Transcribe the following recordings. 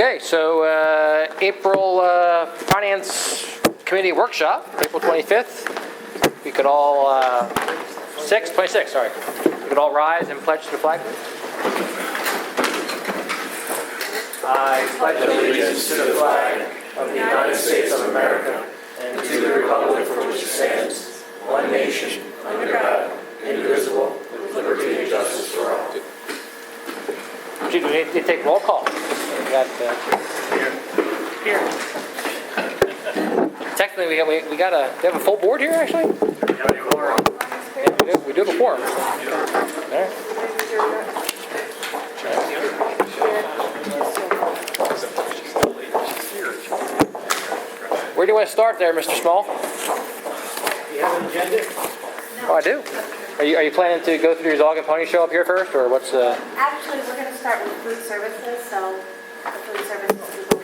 Okay, so April Finance Committee Workshop, April 25th. We could all, 26, sorry. We could all rise and pledge to the flag. I pledge allegiance to the flag of the United States of America and to the republic for which it stands, one nation, under God, indivisible, with liberty and justice for all. We need to take roll call. We got, here. Technically, we have a full board here, actually? Yeah, we do have a quorum. All right. Where do you want to start there, Mr. Small? Do you have an agenda? Oh, I do. Are you planning to go through your dog and pony show up here first, or what's Actually, we're going to start with food services, so the food services people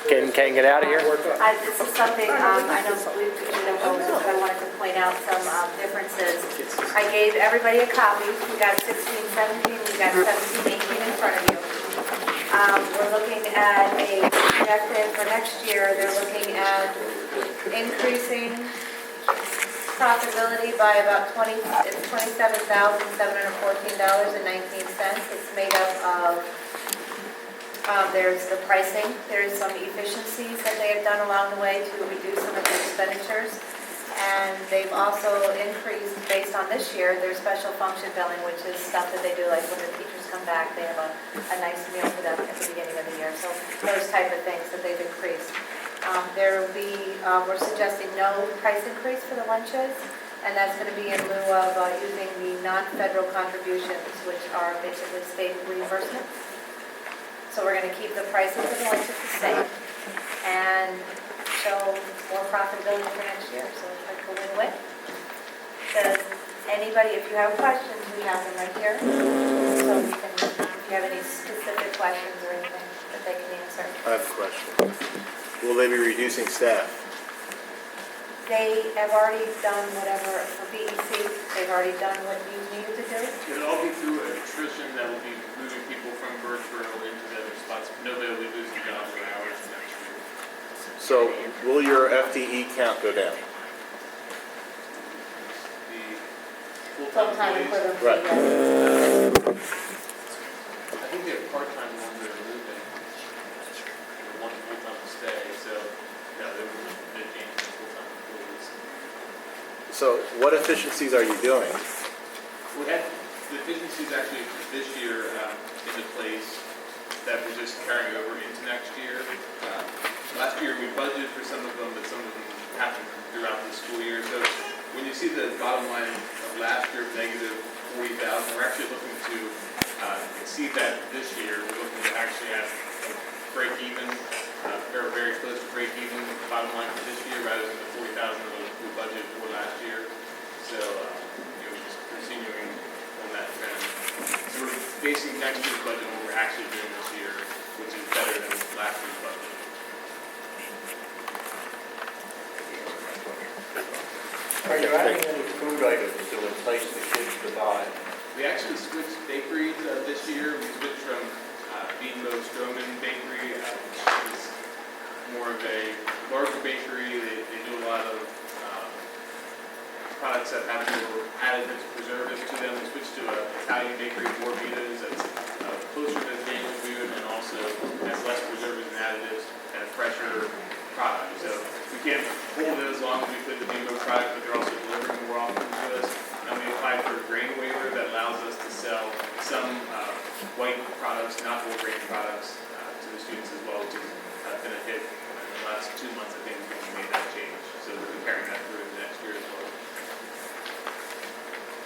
can get out of here? This is something, I know we don't go into, but I wanted to point out some differences. I gave everybody a copy. We got 16, 17, we got 17, 18 in front of you. We're looking at a projected for next year. They're looking at increasing profitability by about $27,714.19. It's made up of, there's the pricing, there's some efficiencies that they have done along the way to reduce some of their expenditures. And they've also increased, based on this year, their special function billing, which is stuff that they do, like when the teachers come back, they have a nice meal for them at the beginning of the year. So those type of things that they've increased. There will be, we're suggesting no price increase for the lunches, and that's going to be in lieu of using the non-federal contributions, which are basically state reimbursements. So we're going to keep the prices of the lunches the same and show more profitability for next year. So it's like a win-win. Does anybody, if you have questions, we have them right here. So we can, if you have any specific questions or anything that they can answer. I have a question. Will they be reducing staff? They have already done whatever, for BEC, they've already done what you needed to do. It'll all be through attrition that will be moving people from Birdsboro into the other spots. Nobody will be losing jobs or hours next year. So will your FTE count go down? The Full-time full-time employees, equivalent. Right. I think they have part-time ones that are moving. One full-time to stay, so yeah, they will be changing the full-time employees. So what efficiencies are you doing? We had the efficiencies actually this year into place that we're just carrying over into next year. Last year we budgeted for some of them, but some of them happened throughout the school year. So when you see the bottom line of last year of negative 40,000, we're actually looking to exceed that this year. We're looking to actually have break even, or very close to break even bottom line for this year rather than the 40,000 we budgeted for last year. So we're just continuing on that trend. So we're basing next year's budget on what we're actually doing this year, which is better than last year's budget. Are you adding any food items to entice the kids to buy? We actually switched bakeries this year. We switched from Beanbo Stroman Bakery, which is more of a larger bakery. They do a lot of products that have more additives, preservatives to them. We switched to an Italian bakery, Morbitas, that's closer to Daniel food and also has less preservatives and additives and a fresher product. So we can't hold it as long as we put the Beanbo product, but they're also delivering more often to us. And we applied for a grain waiver that allows us to sell some white products, not whole grain products, to the students as well, which has been a hit in the last 2 months. I think we made that change. So we're carrying that through the next year as well.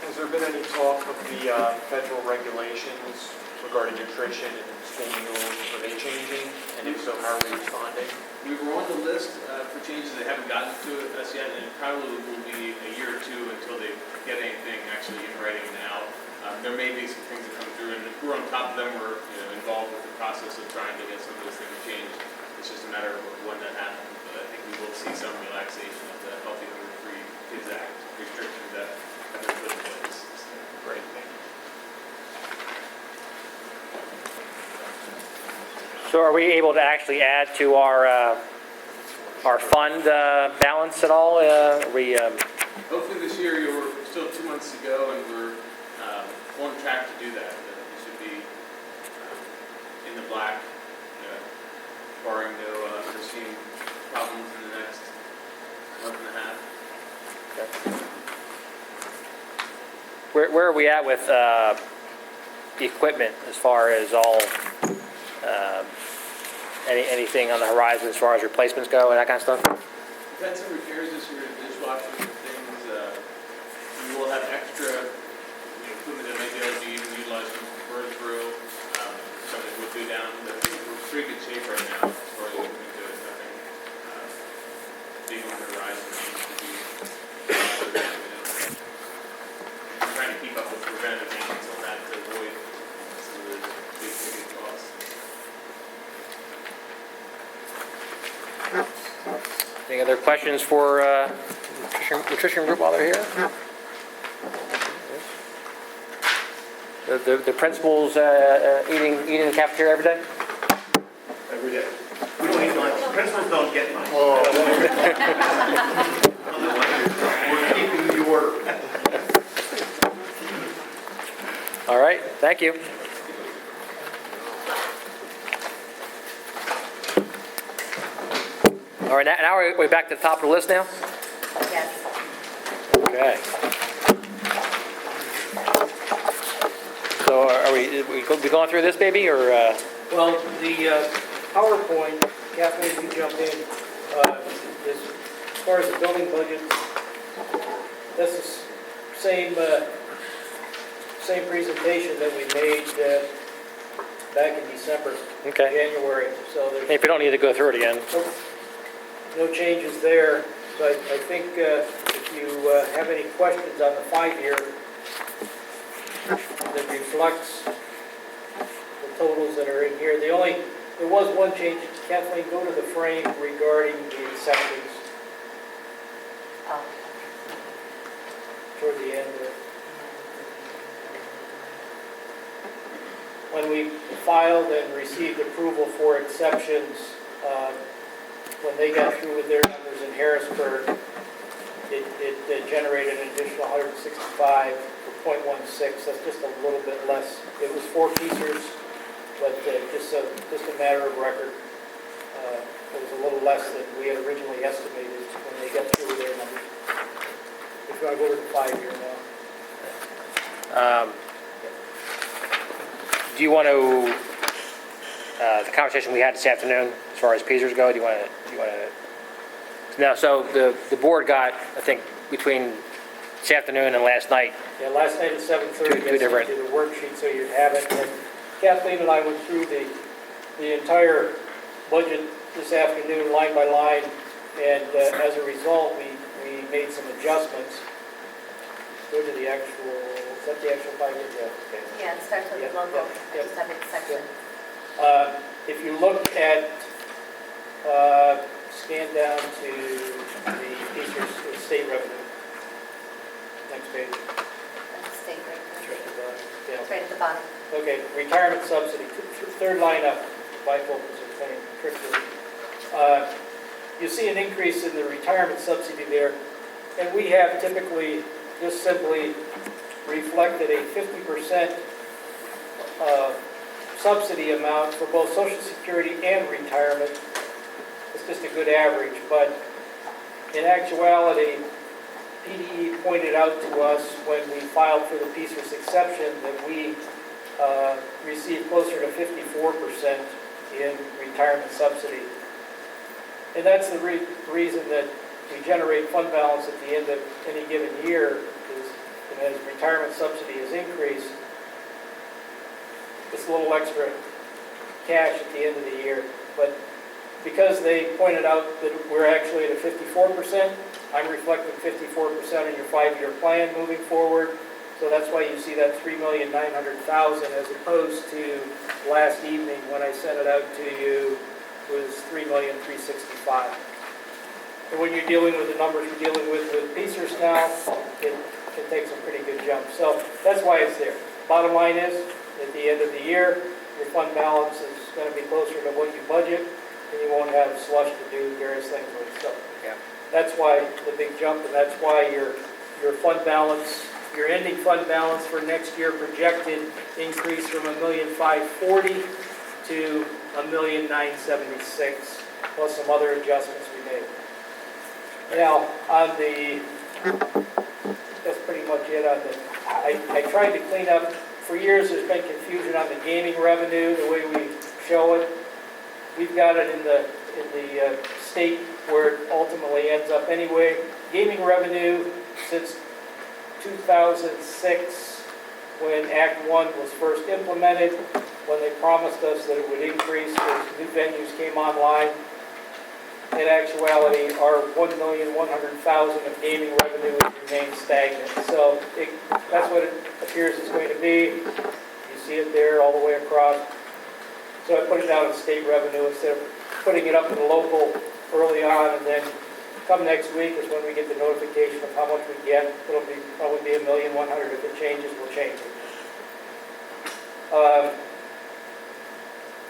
Has there been any talk of the federal regulations regarding nutrition and school meals? Are they changing? And if so, how are we responding? We were on the list for changes. They haven't gotten to us yet, and it probably will be a year or two until they get anything actually in writing now. There may be some things that come through, and if we're on top of them, we're involved with the process of trying to get some of those things changed. It's just a matter of when that happens. But I think we will see some relaxation of the Healthy Hunger Free Kids Act restrictions that have been put in place. Great, thank you. So are we able to actually add to our fund balance at all? Are we, Hopefully this year, we're still 2 months to go, and we're on track to do that. We should be in the black, barring no unforeseen problems in the next month and a half. where are we at with equipment as far as all, anything on the horizon as far as replacements go and that kind of stuff? We've had some repairs this year to dishwashers and things. We will have extra equipment that might be able to be utilized from Birdsboro. Something we'll do down. But I think we're in pretty good shape right now as far as equipment goes. Nothing big on the horizon that needs to be. Trying to keep up with preventive maintenance on that to avoid some of those big ticket costs. Any other questions for nutrition group while they're here? The principals eating in the cafeteria every day? Every day. We don't eat lunch. Principals don't get lunch. We're keeping the order. All right, thank you. All right, now we're back to the top of the list now? Yes. Okay. So are we going through this, baby, or? Well, the PowerPoint, Kathleen, you jump in, as far as the building budget, that's the same presentation that we made back in December, Okay. January, so there's If we don't need to go through it again. no changes there. So I think if you have any questions on the 5-year that reflects the totals that are in here, there was one change. Kathleen, go to the frame regarding the exceptions Oh. toward the end there. When we filed and received approval for exceptions, when they got through with their numbers in Harrisburg, it generated an additional 165 for .16. That's just a little bit less. It was 4 pieces, but just a matter of record. It was a little less than we had originally estimated when they got through with their numbers. If you want to go to the 5-year now. Do you want to, the conversation we had this afternoon, as far as Peasers go, do you want to? No, so the board got, I think, between this afternoon and last night. Yeah, last night at 7:30, Two different- I sent you the worksheet so you have it. And Kathleen and I went through the entire budget this afternoon, line by line, and as a result, we made some adjustments. Go to the actual, is that the actual 5-year? Yeah, okay. Yeah, it starts with the Yeah, logo. yeah, I just have it section. If you look at, scan down to the Peachers state revenue. Next page. That's state rate. Yeah. It's right at the bottom. Okay, retirement subsidy, third line up, bifocals are playing tricks with me. You see an increase in the retirement subsidy there, and we have typically just simply reflected a 50% subsidy amount for both Social Security and retirement. It's just a good average, but in actuality, PDE pointed out to us when we filed for the PSERS exception that we received closer to 54% in retirement subsidy. And that's the reason that we generate fund balance at the end of any given year is, as retirement subsidy is increased, it's a little extra cash at the end of the year. But because they pointed out that we're actually at a 54%, I'm reflecting 54% in your 5-year plan moving forward. So that's why you see that $3,900,000 as opposed to last evening when I sent it out to you was $3,365,000. And when you're dealing with the numbers we're dealing with PSERS now, it takes a pretty good jump. So that's why it's there. Bottom line is, at the end of the year, your fund balance is gonna be closer to what you budget, and you won't have slush to do various things with, so. Yeah. That's why the big jump, and that's why your fund balance, your ending fund balance for next year projected increase from $1,540,000 to $1,976,000, plus some other adjustments we made. Now, that's pretty much it on the, I tried to clean up, for years there's been confusion on the gaming revenue, the way we show it. We've got it in the state where it ultimately ends up anyway. Gaming revenue since 2006, when Act 1 was first implemented, when they promised us that it would increase as new venues came online. In actuality, our $1,100,000 of gaming revenue has remained stagnant. So that's what it appears it's going to be. You see it there all the way across. So I put it down in state revenue instead of putting it up in the local early on, and then come next week is when we get the notification of how much we get. It'll probably be $1,100,000. If it changes, we'll change it. I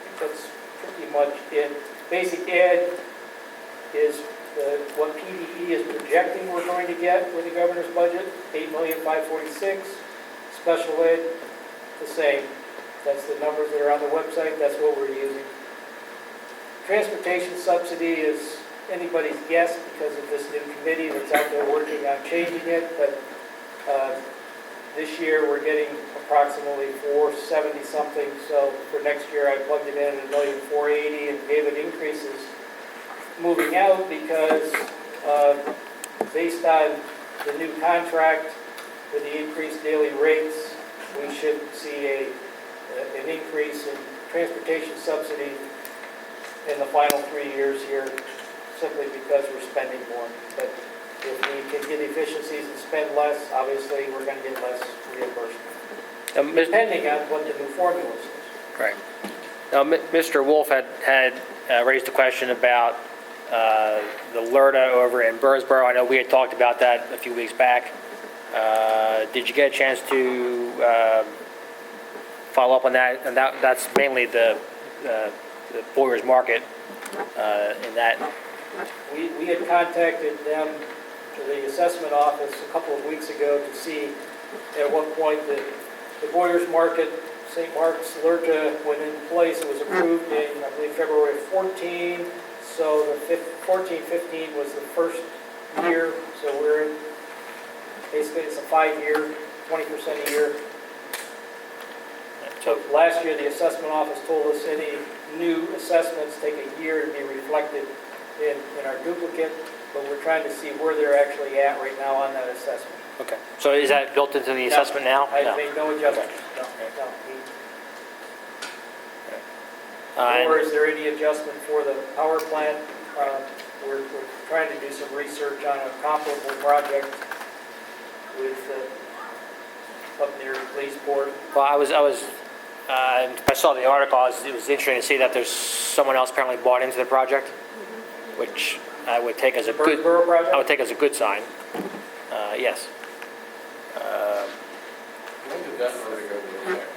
think that's pretty much it. Basic ed is what PDE is projecting we're going to get with the governor's budget, $8,546,000. Special ed, the same. That's the numbers that are on the website. That's what we're using. Transportation subsidy is anybody's guess because of this new committee that's out there working on changing it. But this year we're getting approximately $470 something. So for next year I plugged it in at $1,480,000 and gave it increases moving out because based on the new contract with the increased daily rates, we should see an increase in transportation subsidy in the final 3 years here, simply because we're spending more. But if we can get efficiencies and spend less, obviously we're going to get less reimbursement, depending on what the new formula is. Right. Now, Mr. Wolf had raised a question about the LERTA over in Birdsboro. I know we had talked about that a few weeks back. Did you get a chance to follow up on that? And that's mainly the Boyers Market in that. We had contacted them, the assessment office, a couple of weeks ago to see at what point the Boyers Market, St. Mark's, LERTA went in place. It was approved in, I believe, February 14. So the 14-15 was the first year. So we're in, basically it's a 5-year, 20% a year. So last year the assessment office told us any new assessments take a year to be reflected in our duplicate, but we're trying to see where they're actually at right now on that assessment. Okay. So is that built into the assessment now? I made no adjustment. No. Or is there any adjustment for the power plant? We're trying to do some research on a comparable project with up near Leesport. Well, I saw the article. It was interesting to see that there's someone else apparently bought into the project, which I would take as a good. Birdsboro project? I would take as a good sign. Yes. When did that really go into effect?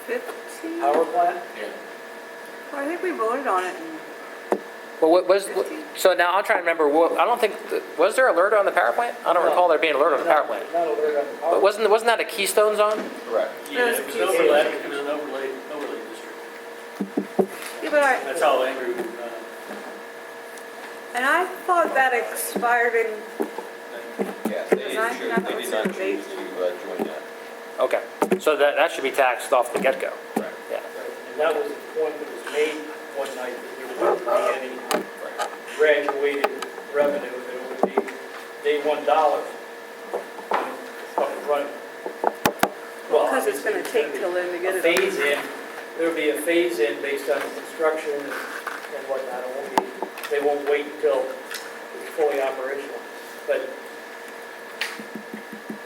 15? Power plant? Yeah. Well, I think we voted on it. Well, so now I'm trying to remember. I don't think was there alert on the power plant? I don't recall there being alert on the power plant. Not alert on the power But wasn't that a Keystone zone? Correct. Yeah, it was an overlay district. Yeah, but That's how angry we and I thought that expired in, Yes, they Because I did have they did not those choose dates. to join that. Okay. So that should be taxed off the get-go. Right. Yeah. And that was the point that was made one night, that there wouldn't be any graduated revenue, that it would be day $1 up and running. because it's going to take till then to get A it. phase-in, there'll be a phase-in based on the construction and whatnot. They won't wait until it's fully operational. But,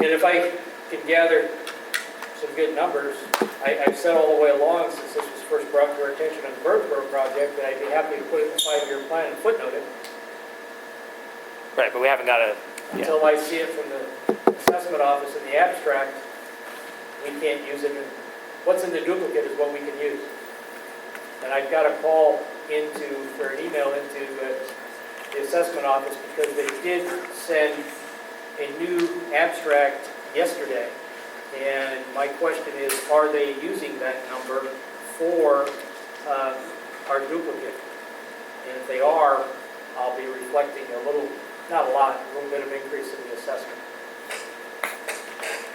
and if I can gather some good numbers, I've said all the way along since this was first brought to our attention on the Birdsboro project that I'd be happy to put it in the 5-year plan and footnote it Right, but we haven't got a. until I see it from the assessment office in the abstract. We can't use it what's in the duplicate is what we can use. And I've got a call or an email into the assessment office because they did send a new abstract yesterday. And my question is, are they using that number for our duplicate? And if they are, I'll be reflecting a little, not a lot, a little bit of increase in the assessment.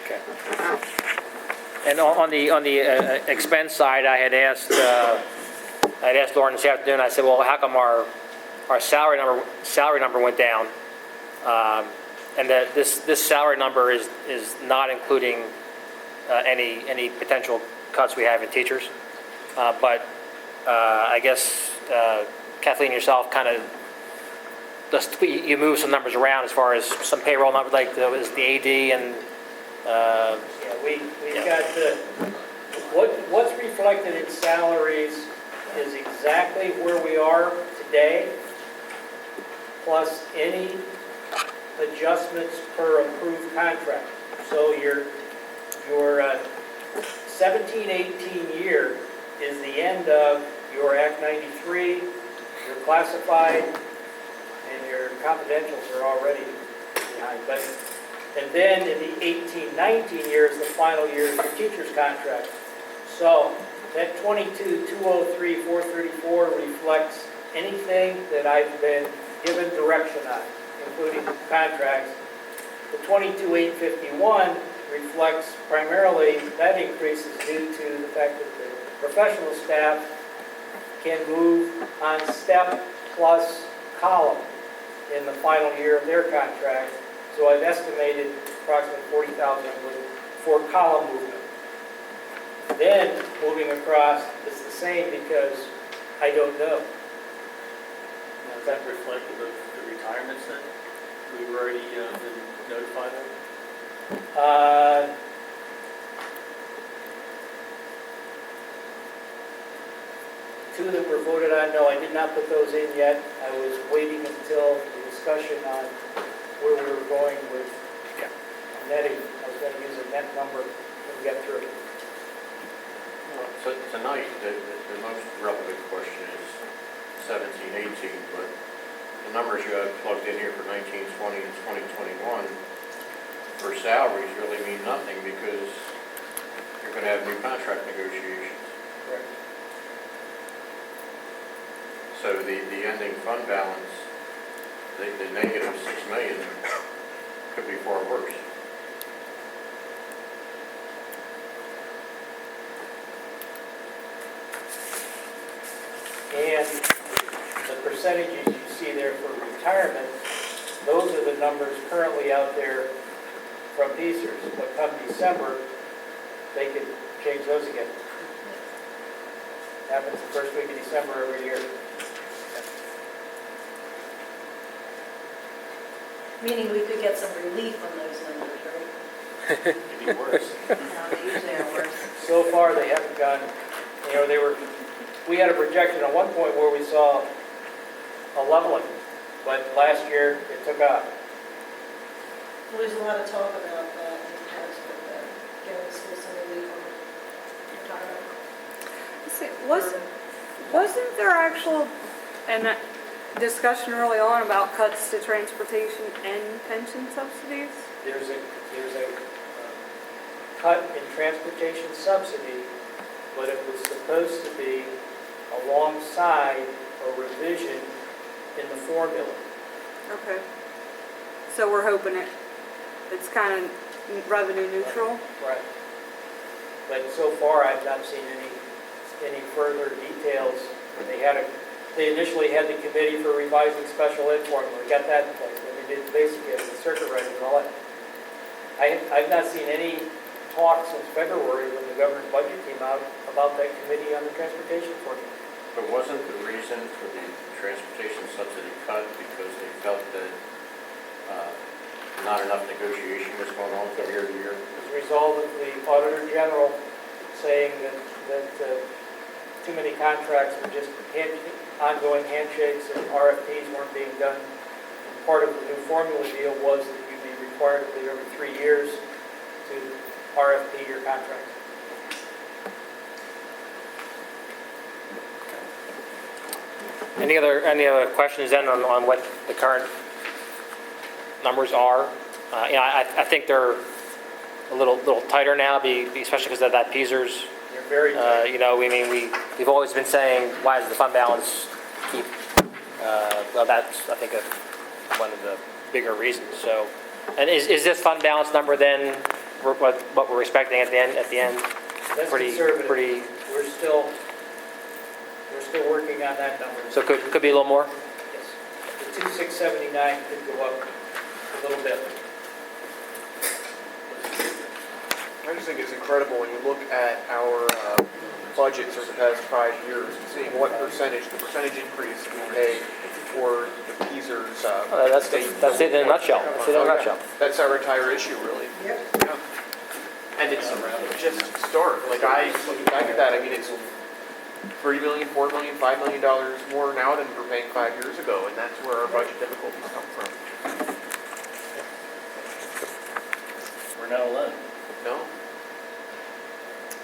Okay. And on the expense side, I had asked Lauren this afternoon. I said, well, how come our salary number went down? And that this salary number is not including any potential cuts we have in teachers. But I guess Kathleen yourself kind of you move some numbers around as far as some payroll numbers, like the AD and. Yeah, we've got what's reflected in salaries is exactly where we are today, plus any adjustments per approved contract. So your 17-18 year is the end of your Act 93, your classified, and your confidentials are already behind. And then in the 18-19 year is the final year of your teacher's contract. So that 22-203-434 reflects anything that I've been given direction on, including contracts. The 22-851 reflects primarily, that increase is due to the fact that the professional staff can move on step plus column in the final year of their contract. So I've estimated approximately 40,000 for column movement. Then moving across is the same because I don't know. Now, is that reflective of the retirements then? We've already been notified of? Two that were voted on, no, I did not put those in yet. I was waiting until the discussion on where we were going with netting. I was going to use a net number when we get through. So tonight, the most relevant question is 17-18, but the numbers you have plugged in here for 19-20 and 20-21 for salaries really mean nothing because you're going to have new contract negotiations. Correct. So the ending fund balance, the negative $6 million could be far worse. And the percentages you see there for retirement, those are the numbers currently out there from PSERS. But come December, they can change those again. Happens the first week of December every year. Meaning we could get some relief on those numbers, right? Maybe worse. No, they usually are worse. So far, they haven't gone, we had a projection at one point where we saw a leveling, but last year it took off. Well, there's a lot of talk about in the past with getting school some relief on retirement. Wasn't there actual discussion early on about cuts to transportation and pension subsidies? There's a cut in transportation subsidy, but it was supposed to be alongside a revision in the formula. Okay. So we're hoping it's kind of revenue neutral? Right. But so far, I've not seen any further details. They initially had the committee for revising special ed formula, got that in place. Then they did the basic ed, the circuit riding and all that. I've not seen any talk since February when the governor's budget came out about that committee on the transportation formula. But wasn't the reason for the transportation subsidy cut because they felt that not enough negotiation was going on from year to year? As a result of the Auditor General saying that too many contracts were just ongoing handshakes and RFPs weren't being done. And part of the new formula deal was that you'd be required to every 3 years to RFP your contracts. Any other questions then on what the current numbers are? I think they're a little tighter now, especially because of that Peasers. You're very tight. We've always been saying, why does the fund balance keep, well, that's, I think, one of the bigger reasons. So, and is this fund balance number then what we're expecting at the end? That's Pretty- conservative. pretty- We're still working on that number. So could be a little more? Yes. The 2679 could go up a little bit. I just think it's incredible when you look at our budgets over the past 5 years, and seeing what the percentage increase we pay for the Peasers. That's it in a nutshell. That's it in a nutshell. That's our entire issue, really. Yep. Yeah. And it's just stark. Like, I looking back at that, I mean, it's $3 million, $4 million, $5 million more now than we were paying 5 years ago, and that's where our budget difficulties come from. We're not alone. No?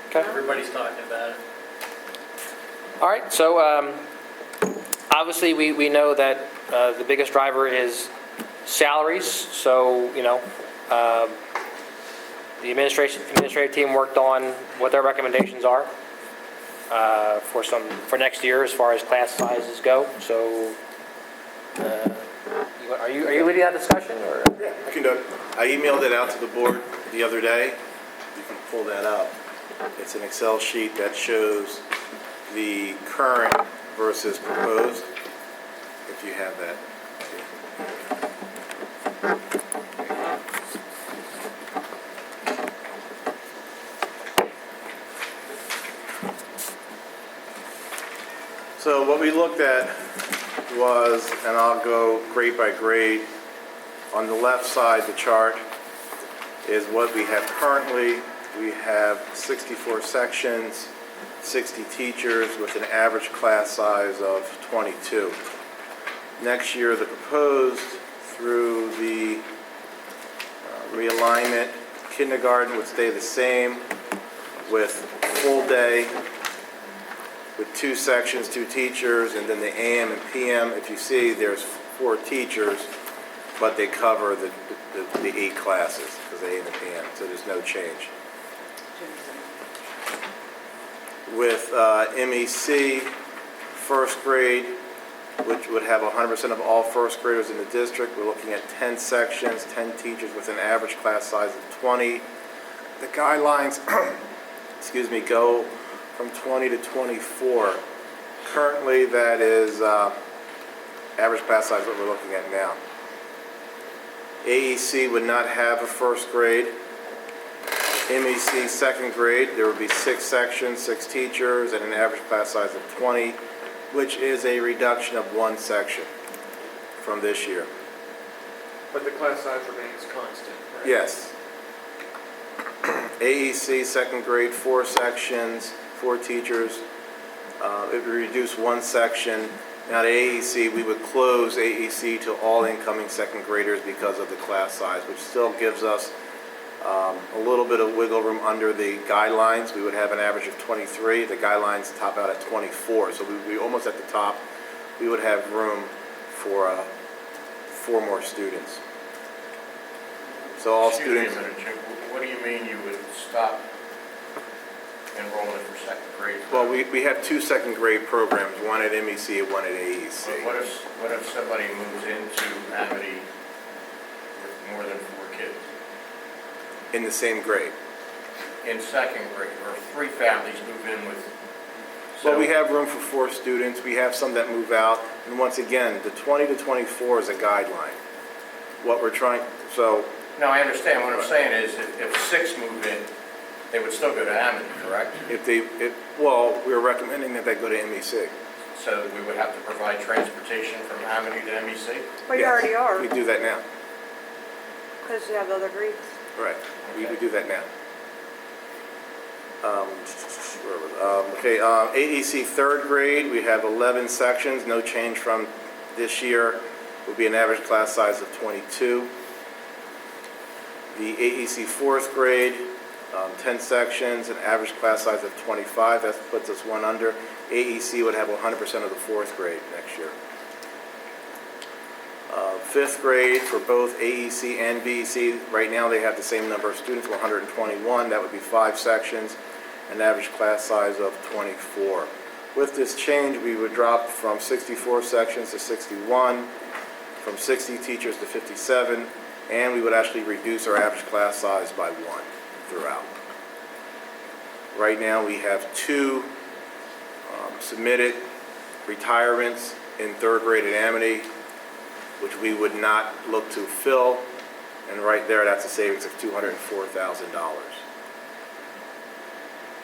Okay. Everybody's talking about it. All right, so obviously we know that the biggest driver is salaries. So, the administrative team worked on what their recommendations are for next year as far as class sizes go. So, are you leading that discussion, or? Yeah, I can do it. I emailed it out to the board the other day. You can pull that up. It's an Excel sheet that shows the current versus proposed, if you have that. So what we looked at was, and I'll go grade by grade, on the left side, the chart is what we have currently. We have 64 sections, 60 teachers with an average class size of 22. Next year, the proposed through the realignment, kindergarten would stay the same with full day with 2 sections, 2 teachers, and then the AM and PM. If you see, there's 4 teachers, but they cover the 8 classes because the AM and PM, so there's no change. With MEC, first grade, which would have 100% of all first graders in the district, we're looking at 10 sections, 10 teachers with an average class size of 20. The guidelines, go from 20 to 24. Currently, that is average class size what we're looking at now. AEC would not have a first grade. MEC second grade, there would be 6 sections, 6 teachers, and an average class size of 20, which is a reduction of 1 section from this year. But the class size remains constant, right? Yes. AEC second grade, 4 sections, 4 teachers. It would reduce 1 section. Now at AEC, we would close AEC to all incoming second graders because of the class size, which still gives us a little bit of wiggle room under the guidelines. We would have an average of 23. The guidelines top out at 24. So we almost at the top. We would have room for 4 more students. So all students. Excuse me a minute, Jim. What do you mean you would stop enrollment for second grade? Well, we have 2 second grade programs, one at MEC and one at AEC. But what if somebody moves into Amity with more than 4 kids? In the same grade. In second grade, or 3 families move in with... Well, we have room for 4 students. We have some that move out. And once again, the 20 to 24 is a guideline. What we're trying, so... No, I understand. What I'm saying is if 6 move in, they would still go to Amity, correct? Well, we're recommending that they go to MEC. So we would have to provide transportation from Amity to MEC? Well, you Yes, already are, We do that now. because you have the other grades. Right. We do that now. AEC third grade, we have 11 sections, no change from this year. Would be an average class size of 22. The AEC fourth grade, 10 sections, an average class size of 25, that puts us one under. AEC would have 100% of the fourth grade next year. Fifth grade for both AEC and BEC, right now they have the same number of students, 121. That would be 5 sections, an average class size of 24. With this change, we would drop from 64 sections to 61, from 60 teachers to 57, and we would actually reduce our average class size by 1 throughout. Right now, we have 2 submitted retirements in third grade at Amity, which we would not look to fill, and right there, that's a savings of $204,000.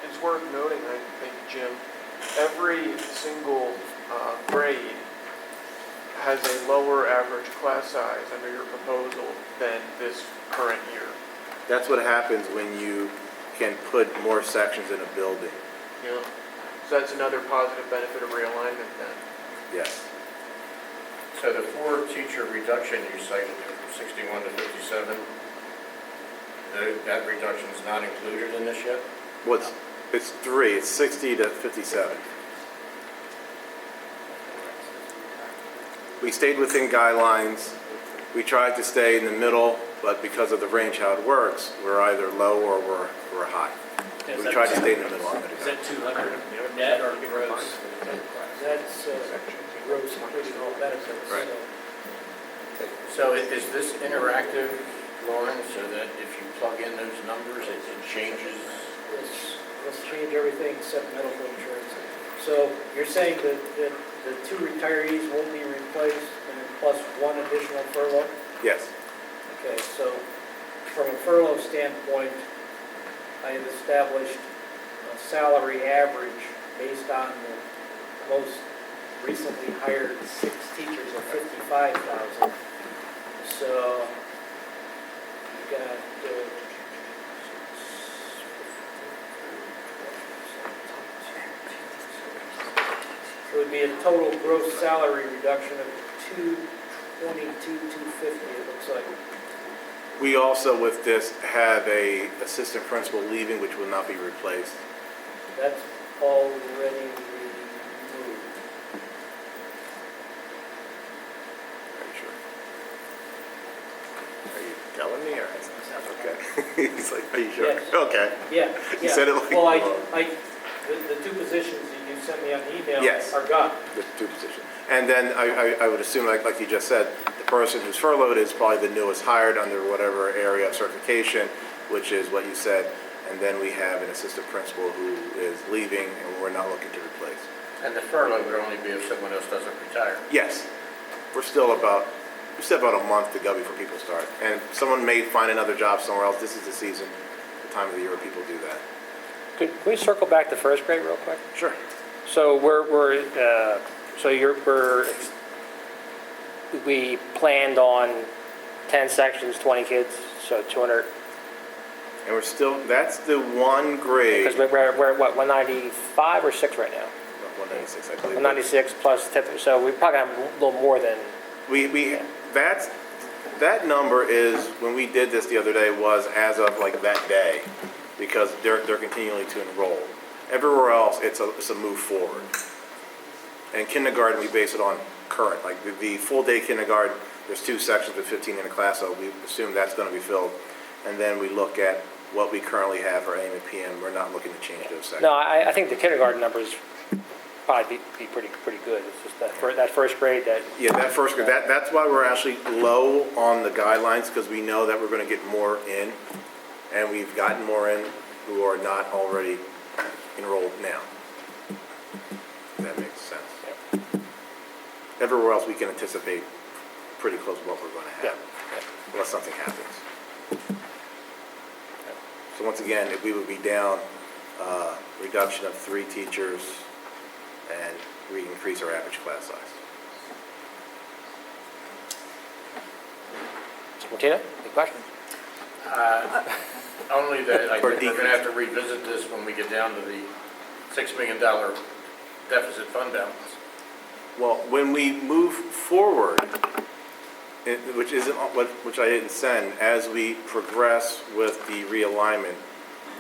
It's worth noting, I think, Jim, every single grade has a lower average class size under your proposal than this current year. That's what happens when you can put more sections in a building. Yeah. So that's another positive benefit of realignment then. Yes. So the 4 teacher reduction you cited from 61 to 57, that reduction is not included in this yet? It's 3, it's 60 to 57. We stayed within guidelines. We tried to stay in the middle, but because of the range how it works, we're either low or we're high. We tried to stay in the middle on it. Is that 200 net or gross? That's gross including all benefits. Right. So is this interactive, Lauren, so that if you plug in those numbers, it changes? Let's change everything except medical insurance. So you're saying that the 2 retirees won't be replaced and then plus 1 additional furlough? Yes. Okay, so from a furlough standpoint, I have established a salary average based on the most recently hired 6 teachers of $55,000. So you got it would be a total gross salary reduction of $222,250, it looks like. We also, with this, have a assistant principal leaving, which will not be replaced. That's already removed. Are you sure? Are you telling me, or? Okay. He's like, are you sure? Yes. Okay. Yeah, You yeah. said it like- Well, the 2 positions that you sent me on email Yes. are gone. The 2 positions. And then I would assume, like you just said, the person who's furloughed is probably the newest hired under whatever area of certification, which is what you said. And then we have an assistant principal who is leaving, and we're not looking to replace. And the furlough would only be if someone else doesn't retire. Yes, we're still about a month to go before people start. And someone may find another job somewhere else. This is the season, the time of the year where people do that. Could we circle back to first grade real quick? Sure. So we planned on 10 sections, 20 kids, so 200. And we're still, that's the one grade. Because we're at what, 195 or 6 right now? 196, I believe. 196 plus 10, so we probably have a little more than. That number is, when we did this the other day, was as of like that day, because they're continuing to enroll. Everywhere else, it's a move forward. And kindergarten, we base it on current, like the full day kindergarten, there's 2 sections with 15 in a class, so we assume that's going to be filled. And then we look at what we currently have for AM and PM. We're not looking to change those sections. No, I think the kindergarten numbers probably be pretty good. It's just that first grade that. Yeah, that first grade, that's why we're actually low on the guidelines, because we know that we're going to get more in, and we've gotten more in who are not already enrolled now. If that makes sense. Everywhere else, we can anticipate pretty close to what we're going to have, unless something happens. So once again, if we would be down, reduction of 3 teachers, and we increase our average class size. Mr. Martina, any questions? Only that I Or think we're going to have to revisit this when we get down to the $6 million deficit fund balance. Well, when we move forward, which I didn't send, as we progress with the realignment,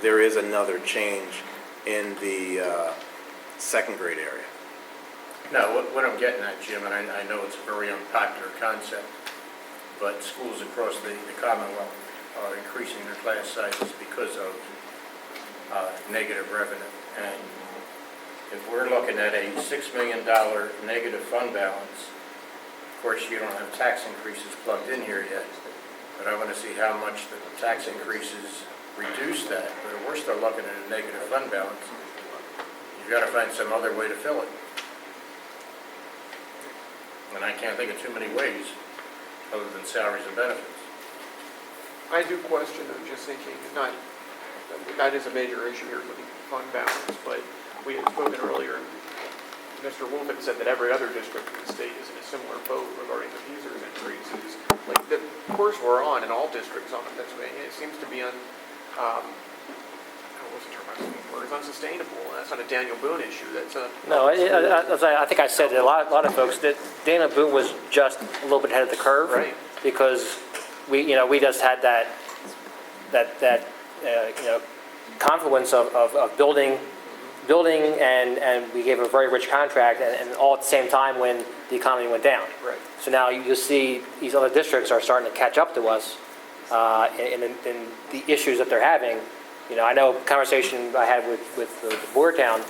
there is another change in the second grade area. No, what I'm getting at, Jim, and I know it's a very unpopular concept, but schools across the Commonwealth are increasing their class sizes because of negative revenue. And if we're looking at a $6 million negative fund balance, of course, you don't have tax increases plugged in here yet, but I want to see how much the tax increases reduce that. But if we're still looking at a negative fund balance, you've got to find some other way to fill it. And I can't think of too many ways other than salaries and benefits. I do question, I'm just thinking, not, that is a major issue here with the fund balance, but we had spoken earlier, and Mr. Wolf had said that every other district in the state is in a similar boat regarding the PSERS increases. Like the course we're on in all districts on in Pennsylvania, it seems to be what's the term I'm looking for? It's unsustainable, and that's not a Daniel Boone issue, that's a... No, I think I said to a lot of folks that Dana Boone was just a little bit ahead of the curve. Right. Because we just had that confluence of building and we gave a very rich contract and all at the same time when the economy went down. Right. So now you see these other districts are starting to catch up to us in the issues that they're having. I know a conversation I had with the Boardtown,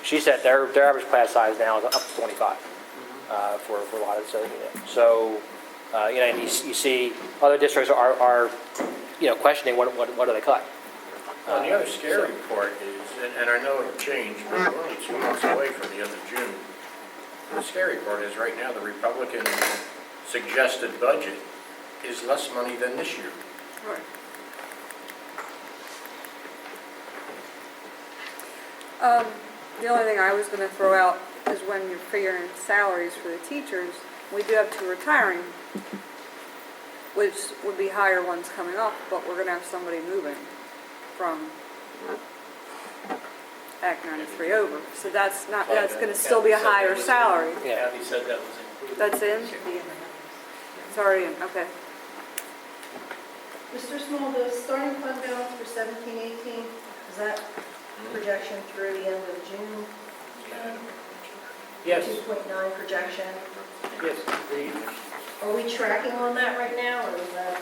she said their average class size now is up to 25 for a lot of so and you see other districts are questioning what do they cut. Well, the other scary part is, and I know it'll change, but we're only 2 months away from the end of June. The scary part is right now the Republican suggested budget is less money than this year. Right. The only thing I was going to throw out is when you're figuring salaries for the teachers, we do have 2 retiring, which would be higher ones coming up, but we're going to have somebody moving from Act 93 over. So that's going to still be a higher salary. Yeah. Kathy said that was included. That's in? It's already in, okay. Mr. Small, the starting fund balance for 17-18, is that projection through the end of June? Yes, 2.9 projection. yes, Are we tracking on that right now, or is that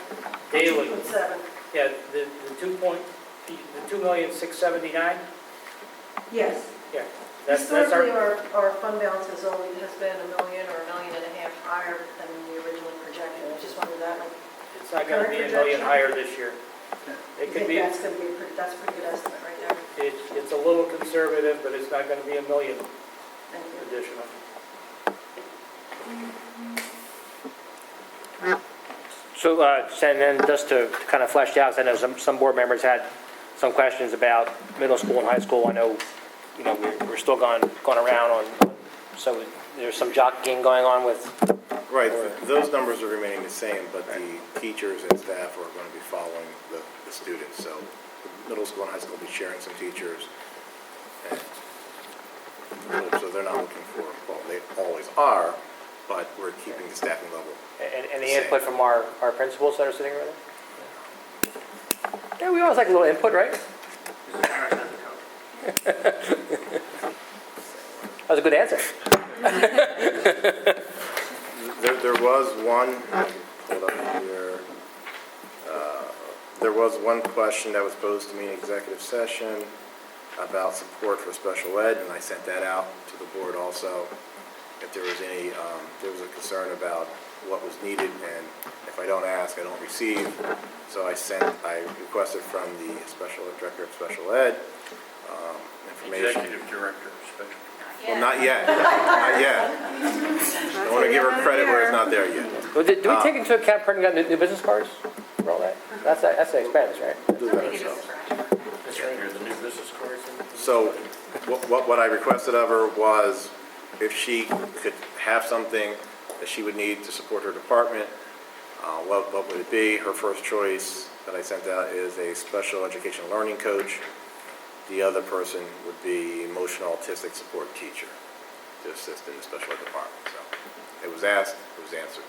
daily. 2.7? Yeah, the 2,679,000, Yes. yeah. That's Historically, our, our fund balance has been $1 million or $1.5 million higher than we originally projected. I just wondered that. it's not going to be $1 million higher this year. It could be, That's going to be, that's a pretty good estimate right there. it's a little conservative, but it's not going to be $1 million Thank you. additional. So, and then just to kind of flesh out, 'cause I know some board members had some questions about middle school and high school. I know, we're still going around on, so there's some jockeying going on with. Right, those numbers are remaining the same, but the teachers and staff are going to be following the students. So the middle school and high school will be sharing some teachers. And so they're not looking for, well, they always are, but we're keeping the staffing level. And the input from our principals that are sitting right there? Yeah, we always like a little input, right? That was a good answer. There was one, hold up here. There was one question that was posed to me in executive session about support for special ed, and I sent that out to the board also. If there was any, there was a concern about what was needed, and if I don't ask, I don't receive. So I requested from the director of special ed information. Executive director of special. Well, not yet, not yet. I want to give her credit where it's not there yet. Well, do we take into account printing out new business cards for all that? That's the expense, right? Do that ourselves. That's right, here, the new business cards. So what I requested of her was if she could have something that she would need to support her department, what would it be? Her first choice that I sent out is a special education learning coach. The other person would be emotional autistic support teacher to assist in the special ed department. So it was asked, it was answered.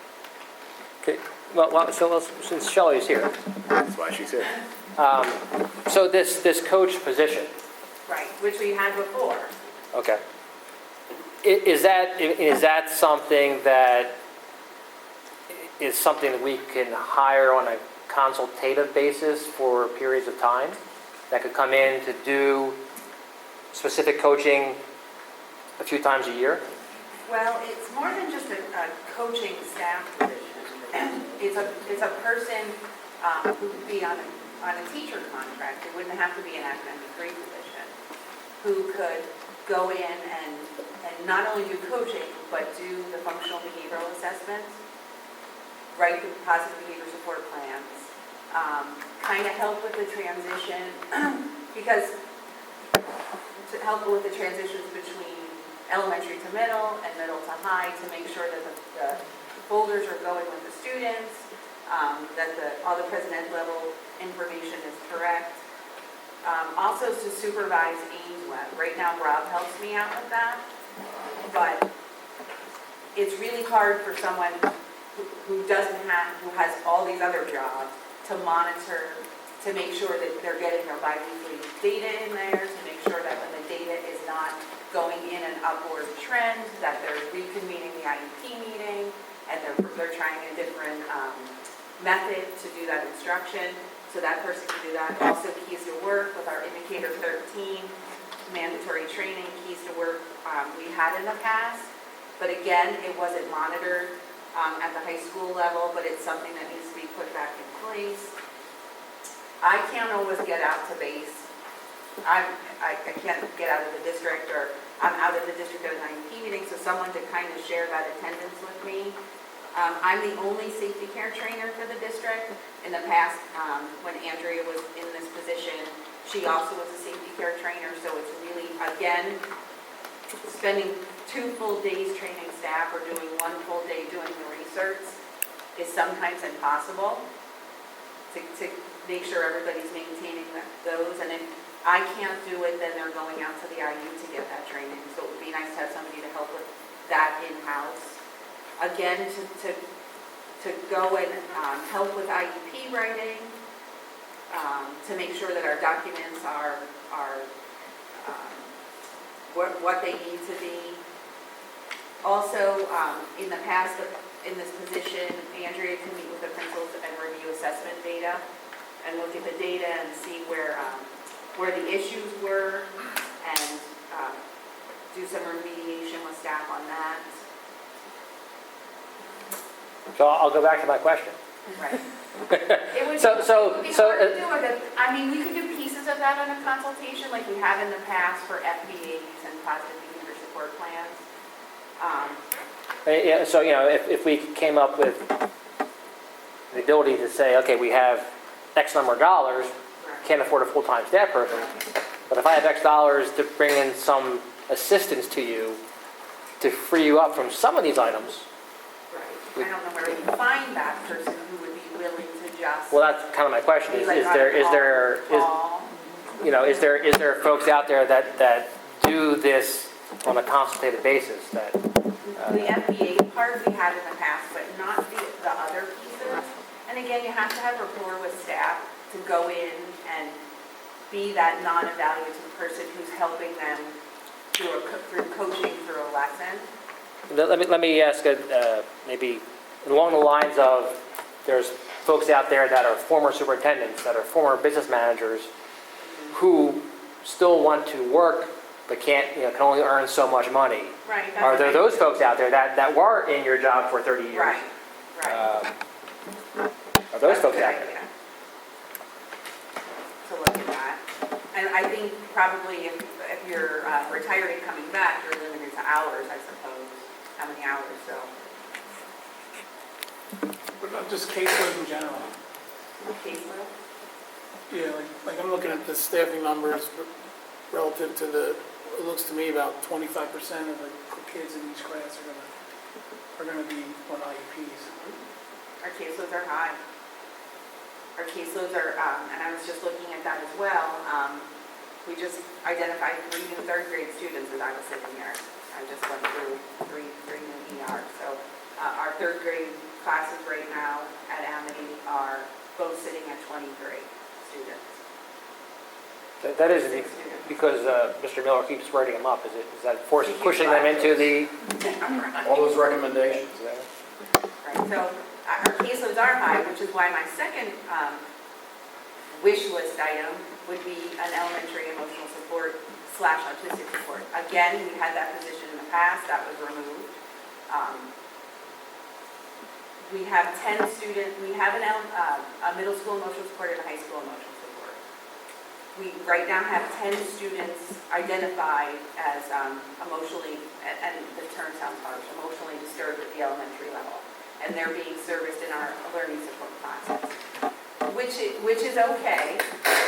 Okay. Well, so since Shelley's here, That's why she's here. So this coach position, Right, which we had before. okay. Is that something that we can hire on a consultative basis for periods of time? That could come in to do specific coaching a few times a year? Well, it's more than just a coaching staff position. It's a person who would be on a teacher contract. It wouldn't have to be an academic degree position, who could go in and not only do coaching, but do the functional behavioral assessments, write the positive behavior support plans, kind of help with the transition, because to help with the transitions between elementary to middle and middle to high, to make sure that the folders are going with the students, that all the president level information is correct. Also to supervise AIMSWeb. Right now Rob helps me out with that, but it's really hard for someone who has all these other jobs to monitor, to make sure that they're getting their biweekly data in there, to make sure that when the data is not going in an upward trend, that they're reconvening the IEP meeting, and they're trying a different method to do that instruction, so that person can do that. Also keys to work with our indicator 13, mandatory training, keys to work we had in the past, but again, it wasn't monitored at the high school level, but it's something that needs to be put back in place. I can't always get out to base. I can't get out of the district, or I'm out of the district at an IEP meeting, so someone to kind of share that attendance with me. I'm the only safety care trainer for the district. In the past, when Andrea was in this position, she also was a safety care trainer, so it's really, again, spending 2 full days training staff or doing 1 full day doing the research is sometimes impossible to make sure everybody's maintaining those. And if I can't do it, then they're going out to the IU to get that training. So it would be nice to have somebody to help with that in-house. Again, to go and help with IEP writing, to make sure that our documents are what they need to be. Also, in the past, in this position, Andrea can meet with the principals and review assessment data and look at the data and see where the issues were, and do some remediation with staff on that. So I'll go back to my question. Right. It would So- be so- hard so, to do it. I mean, we could do pieces of that on a consultation, like we have in the past for FBAs and positive behavior support plans. Yeah, so, if we came up with the ability to say, okay, we have X number of dollars, can't afford a full-time staff person, but if I have X dollars to bring in some assistance to you to free you up from some of these items, Right. I don't know where you find that person who would be willing to just. well, that's kind of my question, be is like there folks out there that do this on a consultative basis that, The FBA part we had in the past, but not the other pieces. And again, you have to have rapport with staff to go in and be that non-evaluative person who's helping them through coaching through a lesson. let me ask, maybe along the lines of, there's folks out there that are former superintendents, that are former business managers, who still want to work, but can only earn so much money. Right. that's Are there right. those folks out there that were in your job for 30 years? Right, right. Are those That's a folks good out there? idea to look at that. And I think probably if you're retired and coming back, you're limited to hours, I suppose. How many hours, so. What about just caseload in general? Caseload? Yeah, like I'm looking at the staffing numbers relative to it looks to me about 25% of the kids in each class are gonna be on IEPs. Our caseloads are high. Our caseloads are, and I was just looking at that as well. We just identified 3 new 3rd grade students as I was sitting here. I just went through three new ERs. So our 3rd grade classes right now at Amity are both sitting at 23 students. students. That is because Mr. Miller keeps writing them up, is that pushing them into the, all those recommendations? Is that it? Right, so our caseloads are high, which is why my second wish list item would be an elementary emotional support / autistic support. Again, we had that position in the past, that was removed. We have 10 students, we have a middle school emotional support and a high school emotional support. We right now have 10 students identified as emotionally, and the term sounds harsh, emotionally disturbed at the elementary level. And they're being serviced in our learning support classes, which is okay.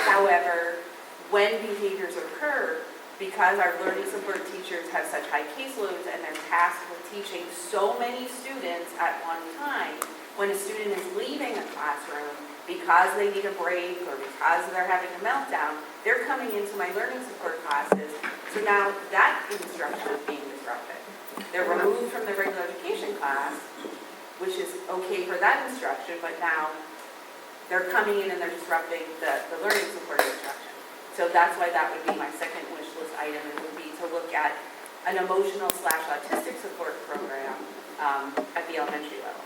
However, when behaviors occur, because our learning support teachers have such high caseloads and they're tasked with teaching so many students at one time, when a student is leaving a classroom because they need a break or because they're having a meltdown, they're coming into my learning support classes. So now that instruction is being disrupted. They're removed from the regular education class, which is okay for that instruction, but now they're coming in and they're disrupting the learning support instruction. So that's why that would be my second wish list item. It would be to look at an emotional / autistic support program at the elementary level.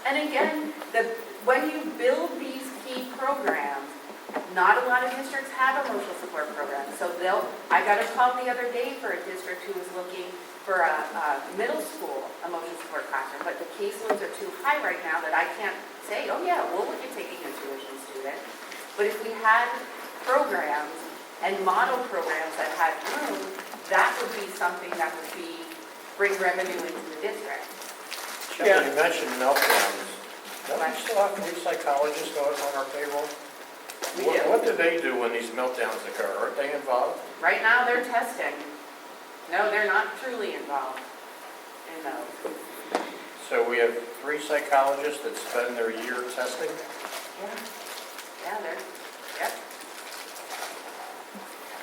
And again, when you build these key programs, not a lot of districts have emotional support programs. So I got a call the other day for a district who was looking for a middle school emotional support classroom, but the caseloads are too high right now that I can't say, oh yeah, we'll look at taking a tuition student. But if we had programs and model programs that had room, that would be something that would bring revenue into the district. Jeff, you mentioned meltdowns. Don't we still have 3 psychologists on our payroll? We do. What do they do when these meltdowns occur? Aren't they involved? Right now, they're testing. No, they're not truly involved in those. So we have 3 psychologists that spend their year testing? Yeah, yep.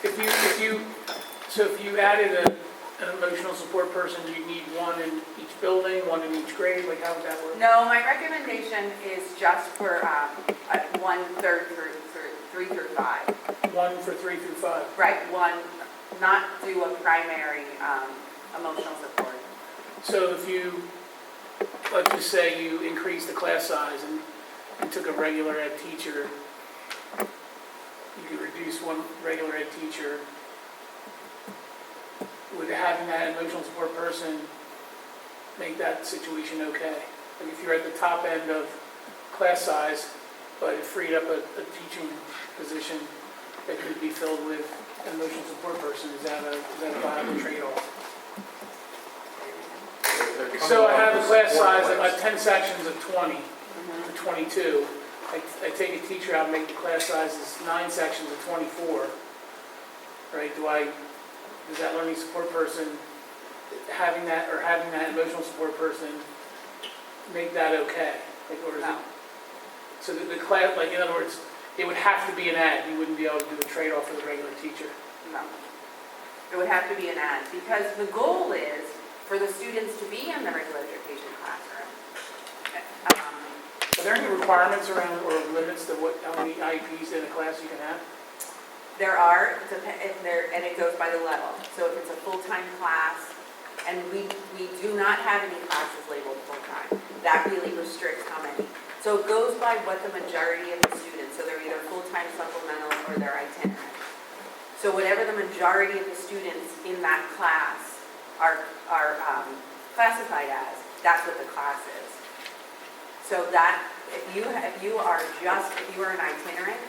If you added an emotional support person, you'd need one in each building, one in each grade, like how would that work? No, my recommendation is just for 1/3 through 3 through 5. One for 3 through 5. Right, one, not do a primary emotional support. So if you, let's just say you increase the class size and you took a regular ed teacher, you could reduce one regular ed teacher. Would having that emotional support person make that situation okay? Like if you're at the top end of class size, but it freed up a teaching position that could be filled with an emotional support person, is that a viable trade-off? So I have a class size of like 10 sections of 20 or 22. I take a teacher out and make the class sizes 9 sections of 24. Right? Does that learning support person having that emotional support person make that okay? Like, or is No. it, so the class, like in other words, it would have to be an ad. You wouldn't be able to do a trade-off for the regular teacher. No. It would have to be an ad, because the goal is for the students to be in the regular education classroom. Are there any requirements around or limits to how many IEPs in a class you can have? There are, and it goes by the level. So if it's a full-time class, and we do not have any classes labeled full-time, that really restricts how many. So it goes by what the majority of the students, so they're either full-time supplemental or they're itinerant. So whatever the majority of the students in that class are classified as, that's what the class is. So that, if you are an itinerant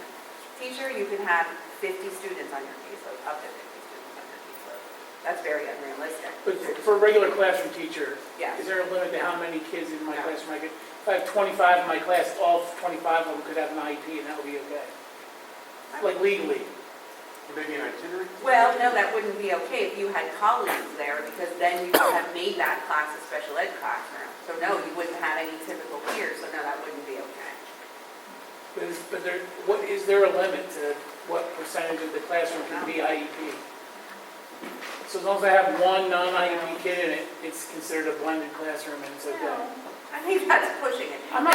teacher, you can have 50 students on your caseload, up to 50 students on your caseload. That's very unrealistic. But for a regular classroom teacher, Yes. is there a limit to how many kids in my classroom I could? If I have 25 in my class, all 25 of them could have an IEP, and that would be okay. Like legally. Maybe an itinerary? Well, no, that wouldn't be okay if you had colleagues there, because then you would have made that class a special ed classroom. So no, you wouldn't have any typical peers, so no, that wouldn't be okay. Is there a limit to what percentage of the classroom can be IEP? So as long as I have one non-IEP kid in it, it's considered a blended classroom and it's okay. No, I think that's pushing it. I'm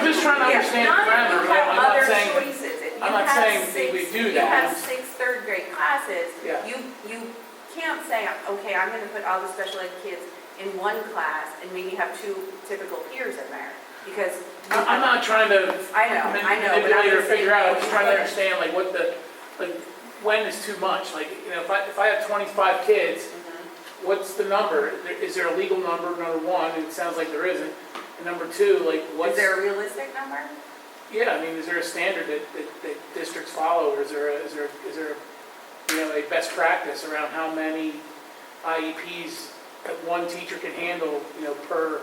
just trying to understand the parameters. I'm not saying, Choices. If you I'm not saying that we do You have that. 6 third-grade classes. Yeah. You can't say, okay, I'm going to put all the special ed kids in one class and maybe have 2 typical peers in there, because. I'm not trying to I know, but I'm manipulate or just saying figure out, I'm just you trying to couldn't. understand like what the, like, when is too much? Like, you know, if I have 25 kids, Mhm. what's the number? Is there a legal number, number one? It sounds like there isn't. And number two, like, what's? Is there a realistic number? Yeah, I mean, is there a standard that districts follow, or is there, you know, a best practice around how many IEPs that one teacher can handle, you know, per?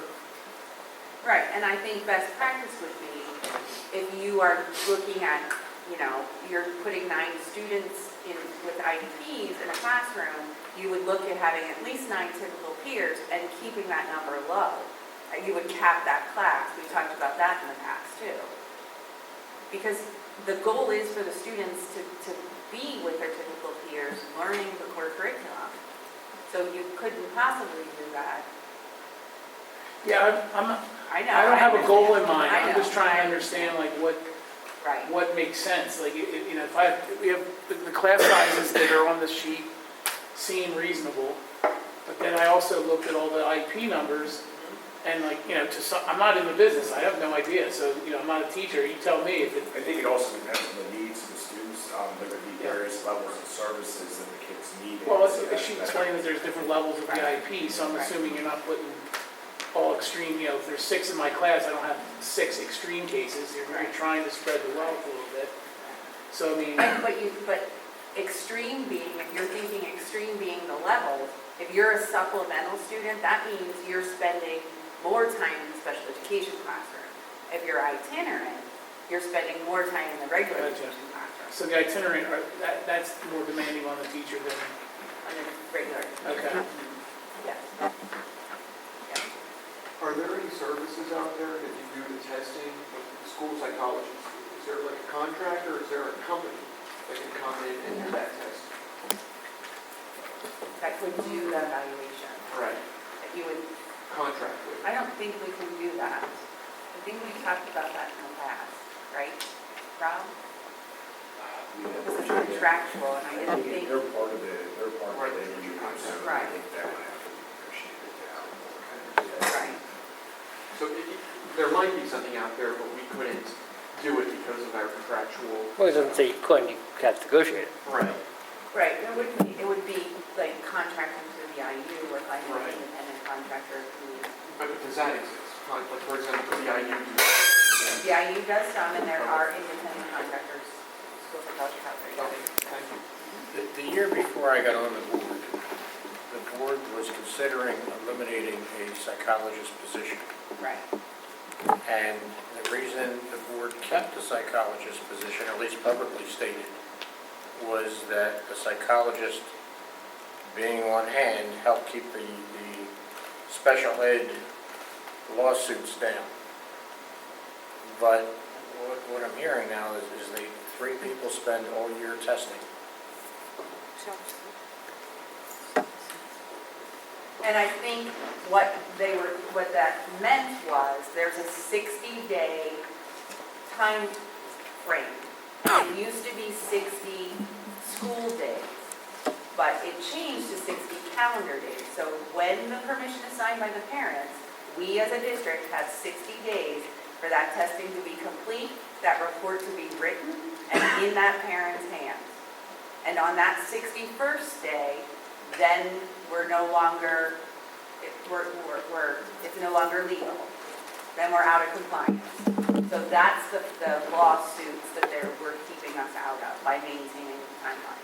Right, and I think best practice would be, if you are looking at, you know, you're putting 9 students in with IEPs in a classroom, you would look at having at least 9 typical peers and keeping that number low. You would cap that class. We talked about that in the past too. Because the goal is for the students to be with their typical peers, learning the core curriculum. So you couldn't possibly do that. Yeah, I know. I don't have a goal in understand. mind. I I'm know. just trying to understand like Right. what makes sense. Like, you know, we have the class sizes that are on the sheet seem reasonable, but then I also looked at all the IP numbers, and like, you know, I'm not in the business, I have no idea, so, you know, I'm not a teacher, you tell me if it. I think it also depends on the needs of the students. There could be various levels of services that the kids need. Well, So she explained that there's different levels of the IP, so I'm assuming you're not putting all extreme, you know, if there's 6 in my class, I don't have 6 extreme cases, you're trying to spread the wealth a little bit. So, I mean. But extreme being, if you're thinking extreme being the level, if you're a supplemental student, that means you're spending more time in the special education classroom. If you're itinerant, you're spending more time in the regular Gotcha. education classroom. So the itinerant, that's more demanding on the teacher than, On the regular. okay. Yes. Are there any services out there that you do the testing with school psychologists? Is there like a contract or is there a company that can come in and do that test? That would do the evaluation. Right. That you would, Contract with. I don't think we can do that. I think we talked about that in the past, right, Rob? It was contractual, and I didn't think. They're part of the union, so I Right. think that would have to be negotiated down. Right. So there might be something out there, but we couldn't do it because of our contractual. Well, it doesn't say you couldn't, you have to negotiate it. Right. Right, it would be like contracting to the IU or finding an Right. independent contractor who, But does that exist? Like, for example, could the IU do that? the IU does some, and there are independent contractors, school psychology out there. Okay, thank you. The year before I got on the board was considering eliminating a psychologist position. Right, And the reason the board kept the psychologist position, or at least publicly stated, was that the psychologist being on hand helped keep the special ed lawsuits down. But what I'm hearing now is they 3 people spend all year testing. and I think what that meant was, there's a 60-day time frame. It used to be 60 school days, but it changed to 60 calendar days. So when the permission is signed by the parents, we as a district have 60 days for that testing to be complete, that report to be written, and in that parent's hands. And on that 61st day, then we're no longer, it's no longer legal. Then we're out of compliance. So that's the lawsuits that we're keeping us out of by maintaining the timeline.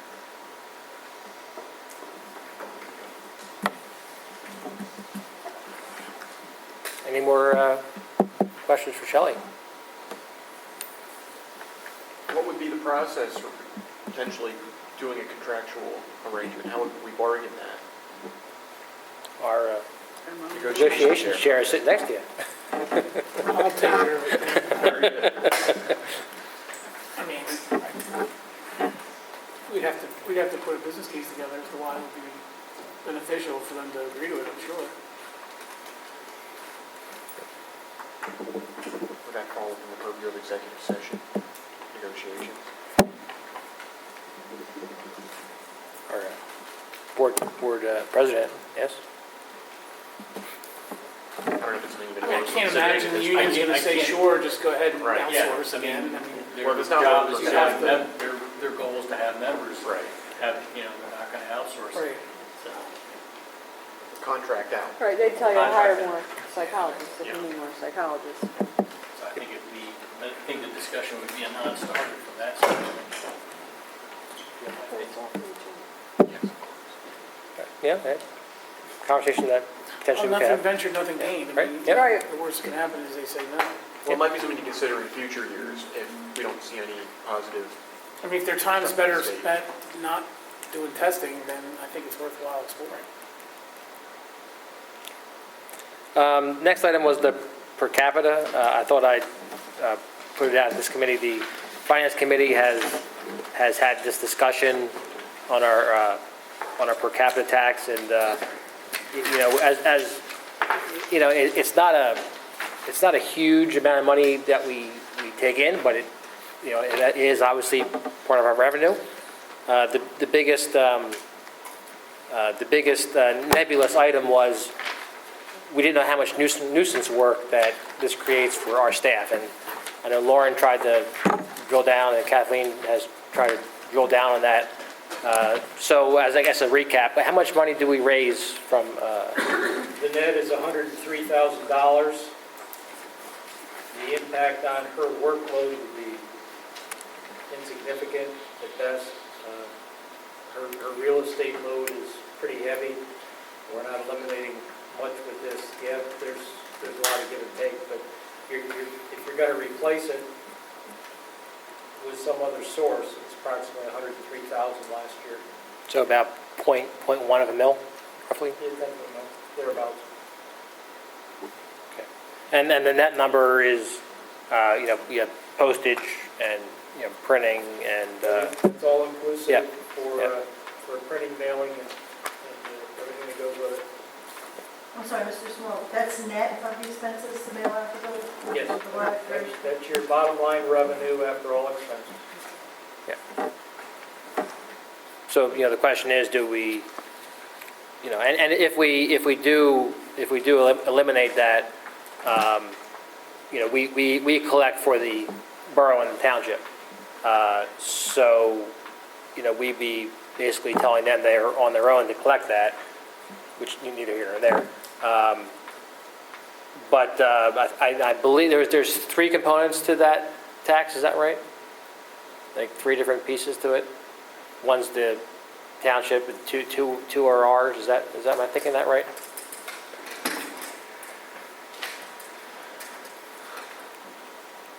Any more questions for Shelley? What would be the process for potentially doing a contractual arrangement? How would we bargain that? Our negotiations chair is sitting next to you. I'll take care of it. I mean, we'd have to put a business case together as to why it would be beneficial for them to agree to it, I'm sure. Would that fall within the purview of executive session negotiations? Board President, yes? I don't know if it's even. I can't imagine the union's gonna say, sure, just go ahead and Right. outsource I mean, again. their Well, if it's not job working is for to have, them. their goal is to have members. Right. Have, they're not gonna outsource it. Right. So, Contract out. Right, they tell you to hire Contract. more psychologists if you Yeah. need more psychologists. so I think I think the discussion would be a non-starter from that standpoint. Yeah, okay. Conversation that potentially we could Nothing have. ventured, nothing gained. I Right, mean, yep. Right. the worst that can happen is they say no. Well, it might be something to consider in future years if we don't see any positive. I mean, if their time is better spent not doing testing, then I think it's worthwhile exploring. Next item was the per capita. I thought I'd put it out in this committee. The Finance Committee has had this discussion on our per capita tax, and you know, as you know, it's not a huge amount of money that we take in, but it, you know, it is obviously part of our revenue. The biggest nebulous item was we didn't know how much nuisance work that this creates for our staff. And I know Lauren tried to drill down, and Kathleen has tried to drill down on that. So as I guess a recap, how much money do we raise from, The net is $103,000. The impact on her workload would be insignificant at best. Her real estate load is pretty heavy. We're not eliminating much with this. Yeah, there's a lot of give and take, but if you're going to replace it with some other source, it's approximately $103,000 last year. so about 0.1 of a mil, roughly? Thereabouts. Okay. And then the net number is, you know, postage and, you know, printing and, It's all inclusive yeah, for printing, mailing, and everything that goes with it. I'm sorry, Mr. Small, that's net of the expenses to mail out the bill? Yes, The live version? that's your bottom line revenue after all expenses. so, you know, the question is, do we, you know, and if we do eliminate that, you know, we collect for the borough and the township. So, you know, we'd be basically telling them they're on their own to collect that, which neither here nor there. But I believe there's 3 components to that tax, is that right? Like 3 different pieces to it? One's the township, and two are ours, is that, am I thinking that right?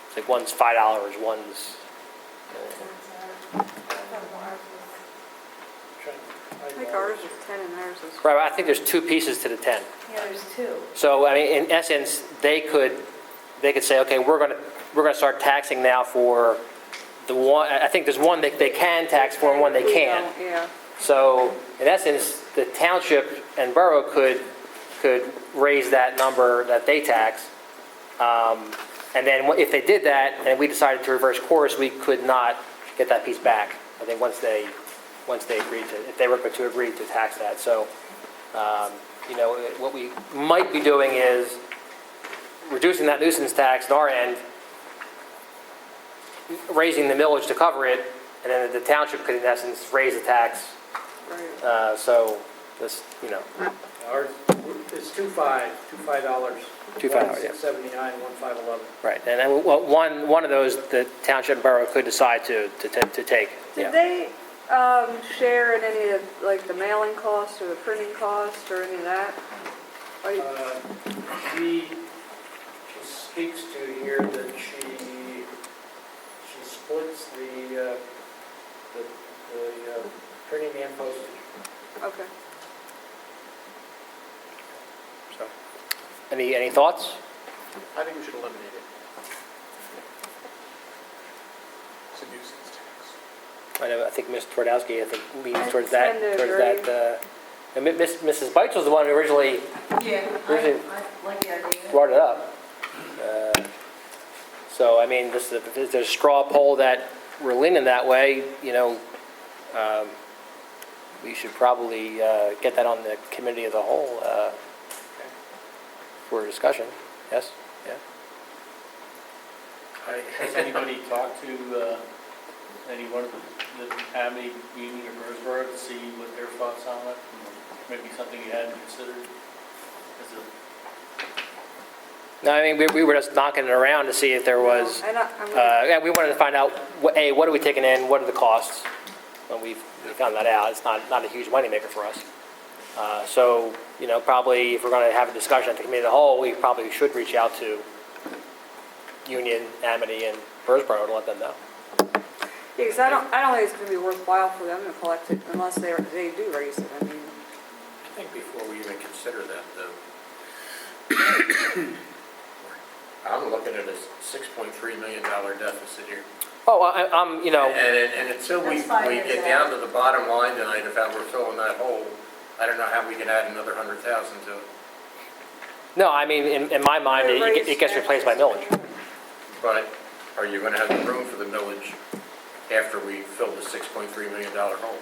It's like one's $5, one's, I think ours is 10 and theirs is. right, I think there's 2 pieces to the 10. Yeah, there's 2. So, I mean, in essence, they could say, okay, we're gonna start taxing now for the one, I think there's one that they can tax for and one they can't. Yeah. So, in essence, the township and borough could raise that number that they tax. And then if they did that and we decided to reverse course, we could not get that piece back. I think once they agreed to, if they were to agree to tax that. So, you know, what we might be doing is reducing that nuisance tax at our end, raising the millage to cover it, and then the township could, in essence, raise the tax. Right. So, this, you know, Ours is $2.5. $2.5, yeah. 679, 1,511. right. And then, well, one of those, the township and borough could decide to take. Did Yeah. they share in any of, like, the mailing cost or the printing cost or any of that? Or you- She speaks to here that she splits the printing and postage. Okay. So, any thoughts? I think we should eliminate it. It's a nuisance tax. I think Ms. Twardowski, leans I towards that, tend to agree. and Mrs. Bites was the one who originally Yeah, Really? I like the idea. brought it up. So, I mean, if there's a straw poll that we're leaning that way, you know, we should probably get that on the committee of the whole for discussion. Yes? Yeah. Has anybody talked to anyone of the Amity, Union, or Roseboro to see what their thoughts on it? Maybe something you hadn't considered as a No, I mean, we were just knocking it around to see if there was, yeah, we wanted to find out, what are we taking in, what are the costs? When we found that out, it's not a huge moneymaker for us. So, you know, probably if we're going to have a discussion at the committee of the whole, we probably should reach out to Union, Amity, and Birdsboro to let them know. Yeah, because I don't think it's going to be worthwhile for them to collect it unless they do raise it. I mean, I think before we even consider that, though, I'm looking at a $6.3 million deficit here. Oh, I'm, you know, And until we That's 5 years get down to the bottom line tonight of how we're filling that hole, I don't know how we can add another 100,000 to it. no, I mean, in my mind, it gets replaced by millage. But are you gonna have the room for the millage after we fill the $6.3 million hole?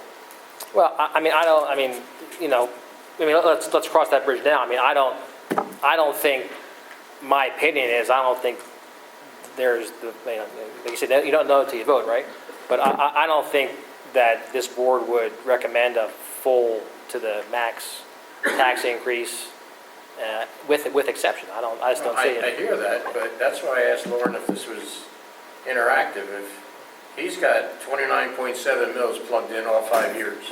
Well, I mean, you know, let's cross that bridge now. I mean, I don't think, my opinion is, I don't think there's the, you know, like you said, you don't know until you vote, right? But I don't think that this board would recommend a full to the max tax increase with exception. I just don't see I it. hear that, but that's why I asked Lauren if this was interactive. If he's got 29.7 mils plugged in all 5 years.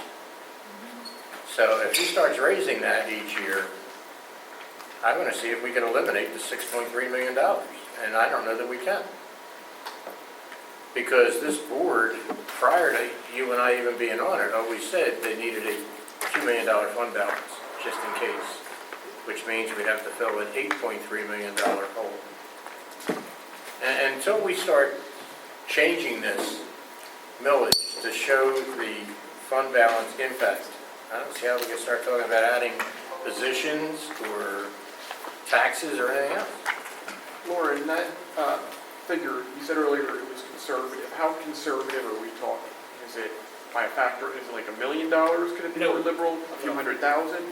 So if he starts raising that each year, I'm going to see if we can eliminate the $6.3 million. And I don't know that we can. Because this board, prior to you and I even being on it, always said they needed a $2 million fund balance, just in case. Which means we'd have to fill an $8.3 million hole. And until we start changing this millage to show the fund balance impact, I don't see how we can start talking about adding positions or taxes or anything else. Lauren, that figure, you said earlier it was conservative. How conservative are we talking? Is it by a factor, is it like $1 million? Could it be more liberal? A few 100,000,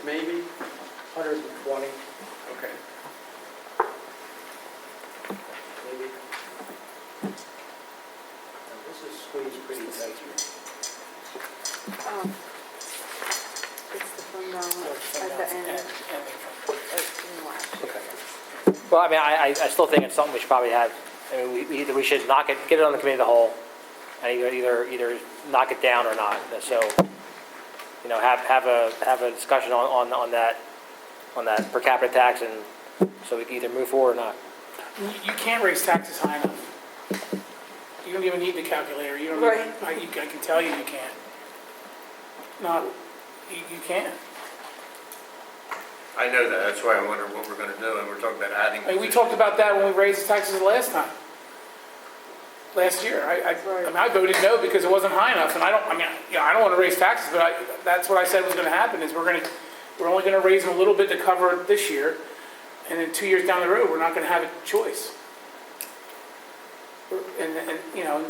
maybe? 120, Okay. maybe. Now, this is squeezed pretty tight here. it's the fund balance at the end. Well, I mean, I still think it's something we should probably have. I mean, either we should knock it, get it on the committee of the whole, and either knock it down or not. So, you know, have a discussion on that per capita tax, and so we can either move forward or not. You can't raise taxes high enough. You don't even need the calculator. You don't. Right. I can tell you can't. Not, you can't. I know that, that's why I wonder what we're going to do, and we're talking about adding. I mean, we talked about that when we raised the taxes the last time. Last year, I mean, I voted no because it wasn't high enough, and I don't want to raise taxes, but that's what I said was going to happen, is we're only going to raise them a little bit to cover it this year, and then 2 years down the road, we're not going to have a choice. And you know,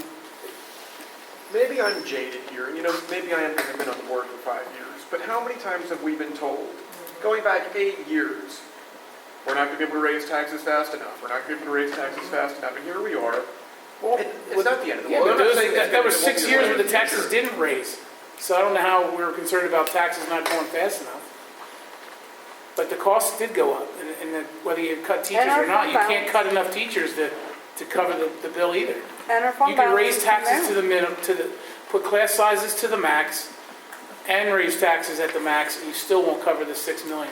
Maybe I'm jaded here, and maybe I haven't been on the board for 5 years, but how many times have we been told, going back 8 years, we're not going to be able to raise taxes fast enough, we're not going to be able to raise taxes fast enough, and here we are. Well, it's not the end of the yeah, world. but I'm not saying that was it won't 6 be years the where way the in taxes future. didn't raise. So I don't know how we were concerned about taxes not going fast enough. But the costs did go up, and whether you cut teachers our or not, fund you can't balance. cut enough teachers to cover the bill either. And our fund You can balance raise is taxes to down. the minimum, put class sizes to the max, and raise taxes at the max, and you still won't cover the 6 million.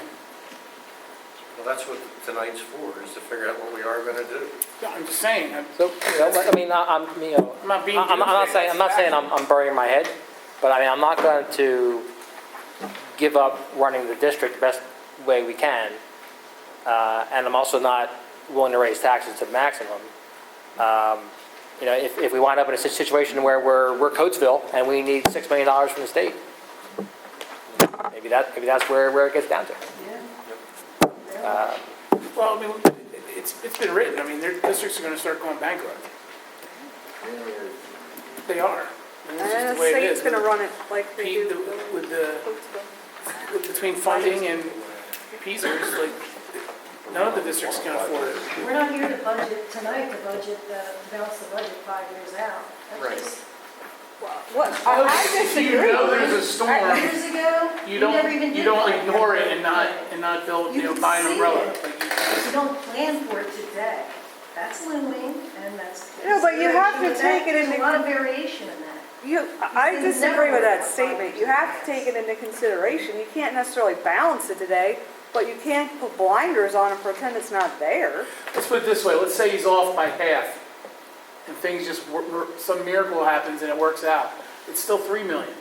Well, that's what tonight's for, is to figure out what we are going to do. I'm just saying, So, you know, I mean, I'm not being. I'm not saying I'm burying my head, but I mean, I'm not going to give up running the district the best way we can, and I'm also not willing to raise taxes to the maximum. You know, if we wind up in a situation where we're Coatesville and we need $6 million from the state, maybe that's where it gets down to. Well, I mean, it's been written, I mean, their districts are gonna start going bankrupt. They are. And And it's then just the the way it state's is. gonna run it like they Pete, do. with the, Oatsville. between funding and PSERS, like, none of the districts can afford it. We're not here to budget tonight, to budget, to balance the budget 5 years out. Right. That's just, What, I disagree. You know there's a storm, years ago, you never even don't, did you don't 5 years ignore it ago. and not build, You you know, can buy an see umbrella. it. Like You don't plan for it today. That's looming, and that's. No, but you have to But take it There's into- a lot of variation in that. I It's disagree with that never statement. You have to take it into consideration. You can't necessarily balance it today, but you can't put blinders on and pretend it's not there. Let's put it this way, let's say he's off by half, and things just, some miracle happens and it works out. It's still 3 million.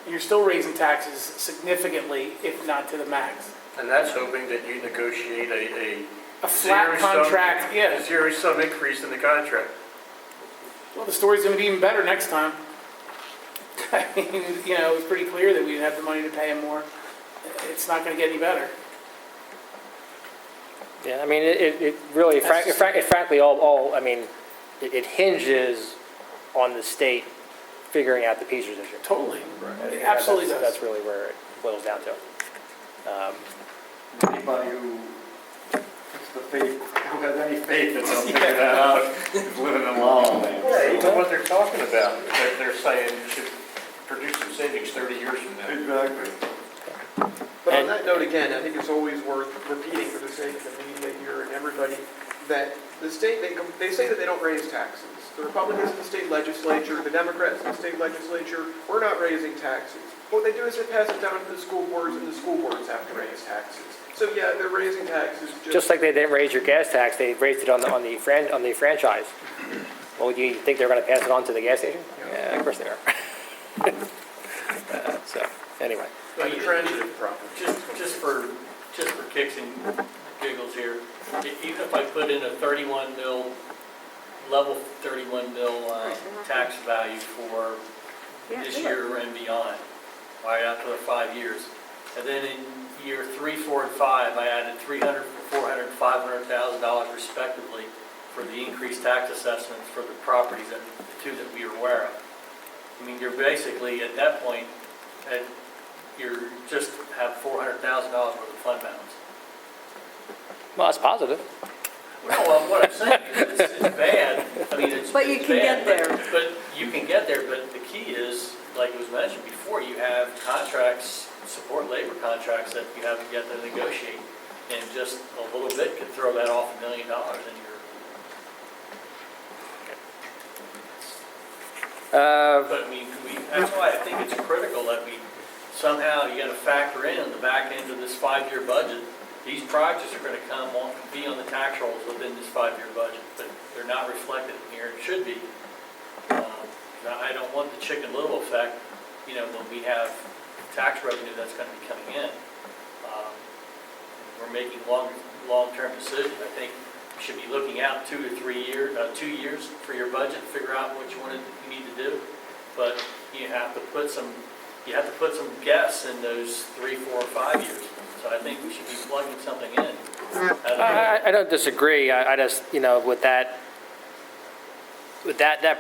And you're still raising taxes significantly, if not to the max. And that's hoping that you negotiate A flat contract, a yeah. zero sum increase in the contract. Well, the story's gonna be even better next time. I mean, you know, it's pretty clear that we didn't have the money to pay him more. It's not gonna get any better. Yeah, I mean, it really, frankly, I mean, it hinges on the state figuring out the Peters issue. Totally. I think It absolutely that's- does. That's really where it boils down to. Anybody who has any faith that they'll figure that out is living alone. Yeah, you know what they're talking about. They're saying you should produce some savings 30 years from now. Exactly. But on And- that note, again, I think it's always worth repeating for the sake of the media here and everybody, that the state, they say that they don't raise taxes. The Republicans in the state legislature, the Democrats in the state legislature, we're not raising taxes. What they do is they pass it down to the school boards, and the school boards have to raise taxes. So yeah, they're raising taxes Just like they didn't raise your gas tax, they raised it on the franchise. Well, do you think they're going to pass it on to the gas station? Yeah, of course they are. So, anyway. a transitive problem. Just for kicks and giggles here, even if I put in a 31 mil, level 31 mil tax value for this year and beyond, right after the 5 years, and then in year 3, 4, and 5, I added $300,000, $400,000, $500,000 respectively for the increased tax assessments for the properties, the two that we are aware of. I mean, you're basically, at that point, you're just have $400,000 worth of fund balance. Well, that's positive. No, well, what I'm saying is it's bad. I mean, it's But you it's can bad, get there. But you can get there, but the key is, like it was mentioned before, you have contracts, support labor contracts that you have yet to negotiate. And just a little bit could throw that off $1 million in your, but I mean, that's why I think it's critical that we somehow, you gotta factor in on the back end of this 5-year budget, these projects are gonna be on the tax rolls within this 5-year budget, but they're not reflected in here, it should be. I don't want the chicken little effect, you know, when we have tax revenue that's gonna be coming in. We're making long-term decisions. I think you should be looking out 2 to 3 years, 2 years for your budget, figure out what you need to do. But you have to put some guess in those 3, 4, or 5 years. So I think we should be plugging something in. I don't disagree. I just, you know, with that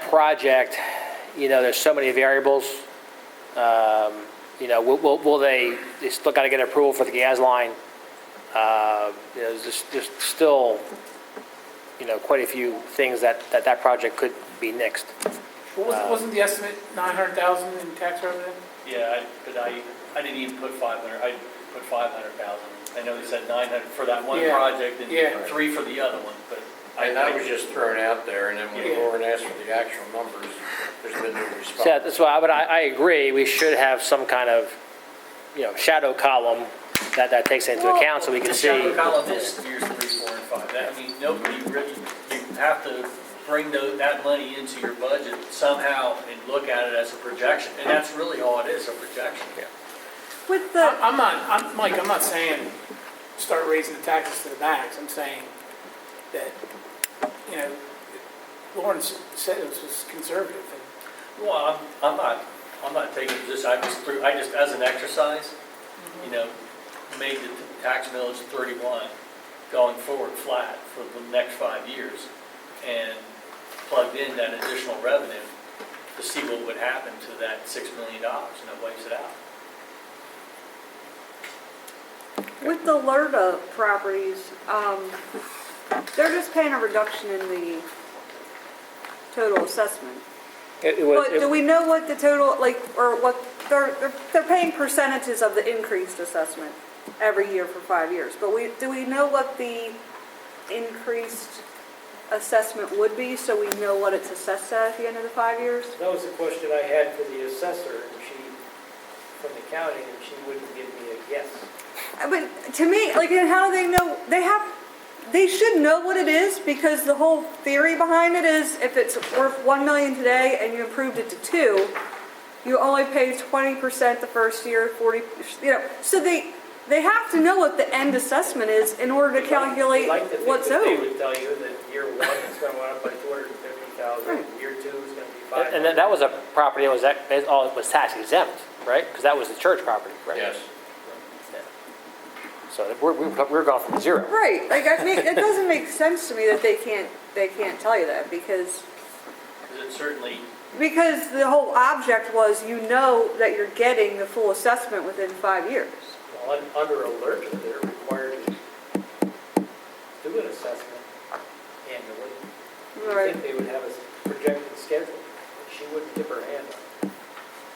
project, you know, there's so many variables. You know, will they still got to get approval for the gas line? You know, there's still, you know, quite a few things that project could be nixed. Wasn't the estimate 900,000 in tax revenue? Yeah, but I didn't even put 500, I put 500,000. I know they said 900 for that one Yeah. project and Yeah. 3 for the other one, but And that was just thrown out there, and then when Yeah. Lauren asked for the actual numbers, there's been no response. So that's why, but I agree, we should have some kind of, you know, shadow column that takes into account so we can the see. shadow column is years 3, 4, and 5. That means nobody really, you have to bring that money into your budget somehow and look at it as a projection. And that's really all it is, a projection. With the, Mike, I'm not saying start raising the taxes to the max. I'm saying that, you know, Lawrence said it was conservative. Well, I'm not taking this, I just, as an exercise, you know, made the tax millage 31 going forward flat for the next 5 years and plugged in that additional revenue to see what would happen to that $6 million, and it wipes it out. With the LERTA properties, they're just paying a reduction in the total assessment. But do we know what the total, like, or what, they're paying percentages of the increased assessment every year for 5 years. But do we know what the increased assessment would be, so we know what it's assessed at the end of the 5 years? That was the question I had for the assessor, and from the county, and she wouldn't give me a yes. But to me, like, how do they know? They should know what it is, because the whole theory behind it is if it's worth 1 million today and you improved it to 2, you only pay 20% the first year, 40, so they have to know what the end assessment is in order to calculate what's They owed. would tell you that year one it's going to go up by 250,000, year two is going to be 500. And that was a property that was tax exempt, right? Because that was the church property, right? Yes. So we're going from 0. Right, like, it doesn't make sense to me that they can't tell you that, because Because it certainly, the whole object was, that you're getting the full assessment within 5 years. Well, under alert, they're required to do an assessment annually. I Right. think they would have a projected schedule. She wouldn't tip her hand on it.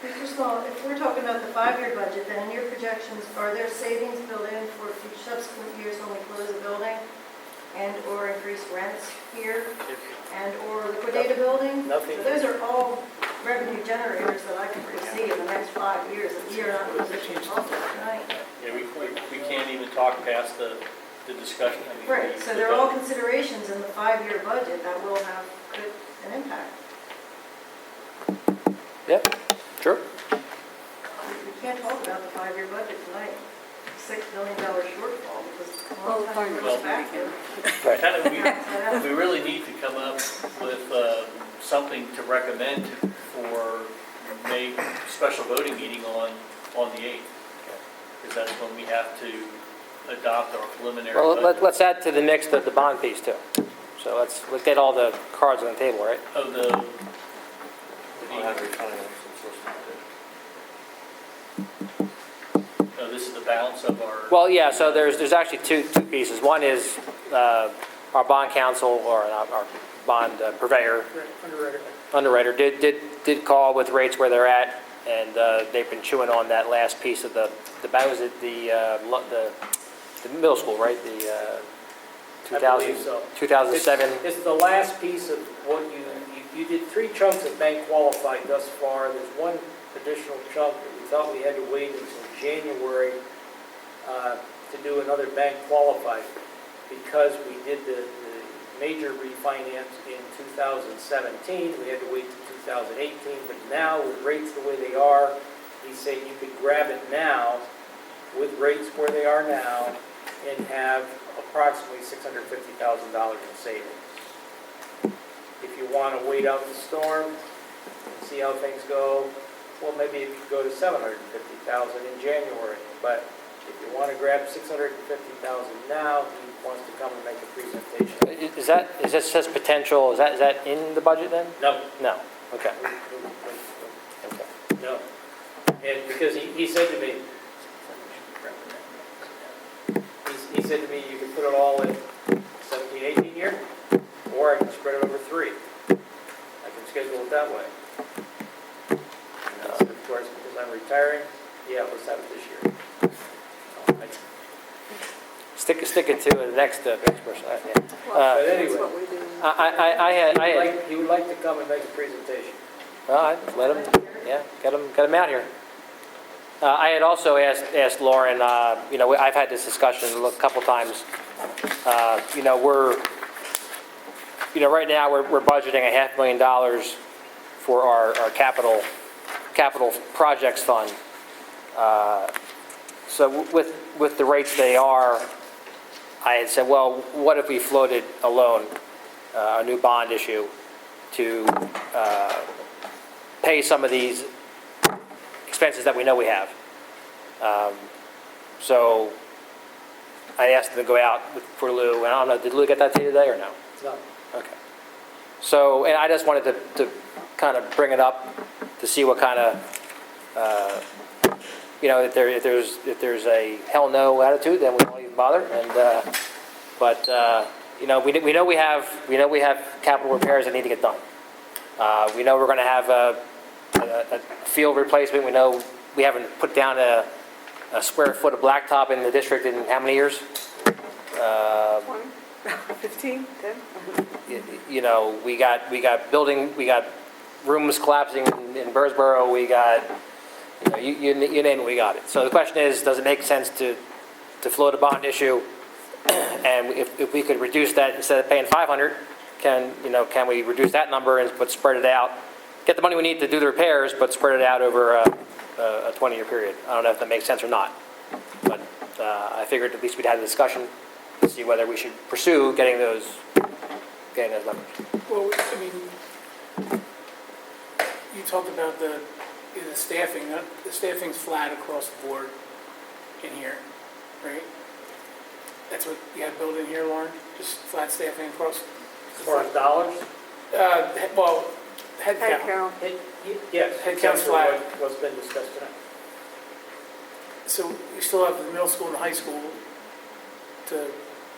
Mr. Sloan, if we're talking about the 5-year budget, then in your projections, are there savings built in for subsequent years when we close a building and/or increase rents here and/or liquidate a building? Nothing. So those are all revenue generators that I can foresee in the next 5 years that we are not in a position to talk about tonight. yeah, we can't even talk past the discussion. I mean, Right, so they're all considerations in the 5-year budget that will have an impact. Yep, sure. We can't talk about the 5-year budget tonight, $6 million shortfall, because a Well, long time fine. goes backward. Right. Kind of, we really need to come up with something to recommend for May special voting meeting on the 8th. Because that's when we have to adopt our preliminary Well, budget. let's add to the mix the bond piece too. So let's get all the cards on the table, right? Of the, I'll have refinance and this is the balance of our. Well, yeah, so there's actually two pieces. One is our bond counsel, or our bond purveyor, underwriter did call with rates where they're at, and they've been chewing on that last piece of the was it the middle school, right? The 2000, I believe so. 2007. It's the last piece of what you did 3 chunks of bank qualified thus far. There's one additional chunk that we thought we had to wait until January to do another bank qualified, because we did the major refinance in 2017. We had to wait till 2018, but now with rates the way they are, he's saying you could grab it now with rates where they are now and have approximately $650,000 in savings. If you want to wait out the storm and see how things go, well, maybe it could go to $750,000 in January. But if you want to grab $650,000 now, he wants to come and make a presentation. Is that says potential? Is that in the budget then? No. No. Okay. Okay. No. And because he said to me, he said to me, you can put it all in 17, 18 year, or I can spread it over 3. I can schedule it that way. And I said, of course, because I'm retiring, yeah, let's have it this year. Stick it to the next person. Yeah. Well, But that's anyway. what we do. I had. He would like to come and make a presentation. Well, I'd let him. Yeah, get him out here. I had also asked Lauren. I've had this discussion a couple times. Right now we're budgeting $500,000 for our capital projects fund. So with the rates they are, I had said, well, what if we floated a loan, a new bond issue, to pay some of these expenses that we know we have. So I asked them to go out for Lou, and I don't know, did Lou get that to you today or no? No. Okay. So, and I just wanted to kind of bring it up to see what kind of, if there's a hell no attitude, then we won't even bother. And, we know we have capital repairs that need to get done. We know we're going to have a field replacement. We know we haven't put down a square foot of blacktop in the district in how many years? 20, 15, 10? We got rooms collapsing in Birdsboro. We got, you name it, we got it. So the question is, does it make sense to float a bond issue? And if we could reduce that, instead of paying 500, can we reduce that number and spread it out? Get the money we need to do the repairs, but spread it out over a 20-year period. I don't know if that makes sense or not. But I figured at least we'd have a discussion to see whether we should pursue getting those numbers. Well, I mean, you talked about the staffing. The staffing's flat across the board in here, right? That's what you have built in here, Lauren? Just flat staffing across? As far as dollars? Well, head Head count. count. Yes, Head count's flat. what's been discussed tonight. So you still have the middle school and the high school to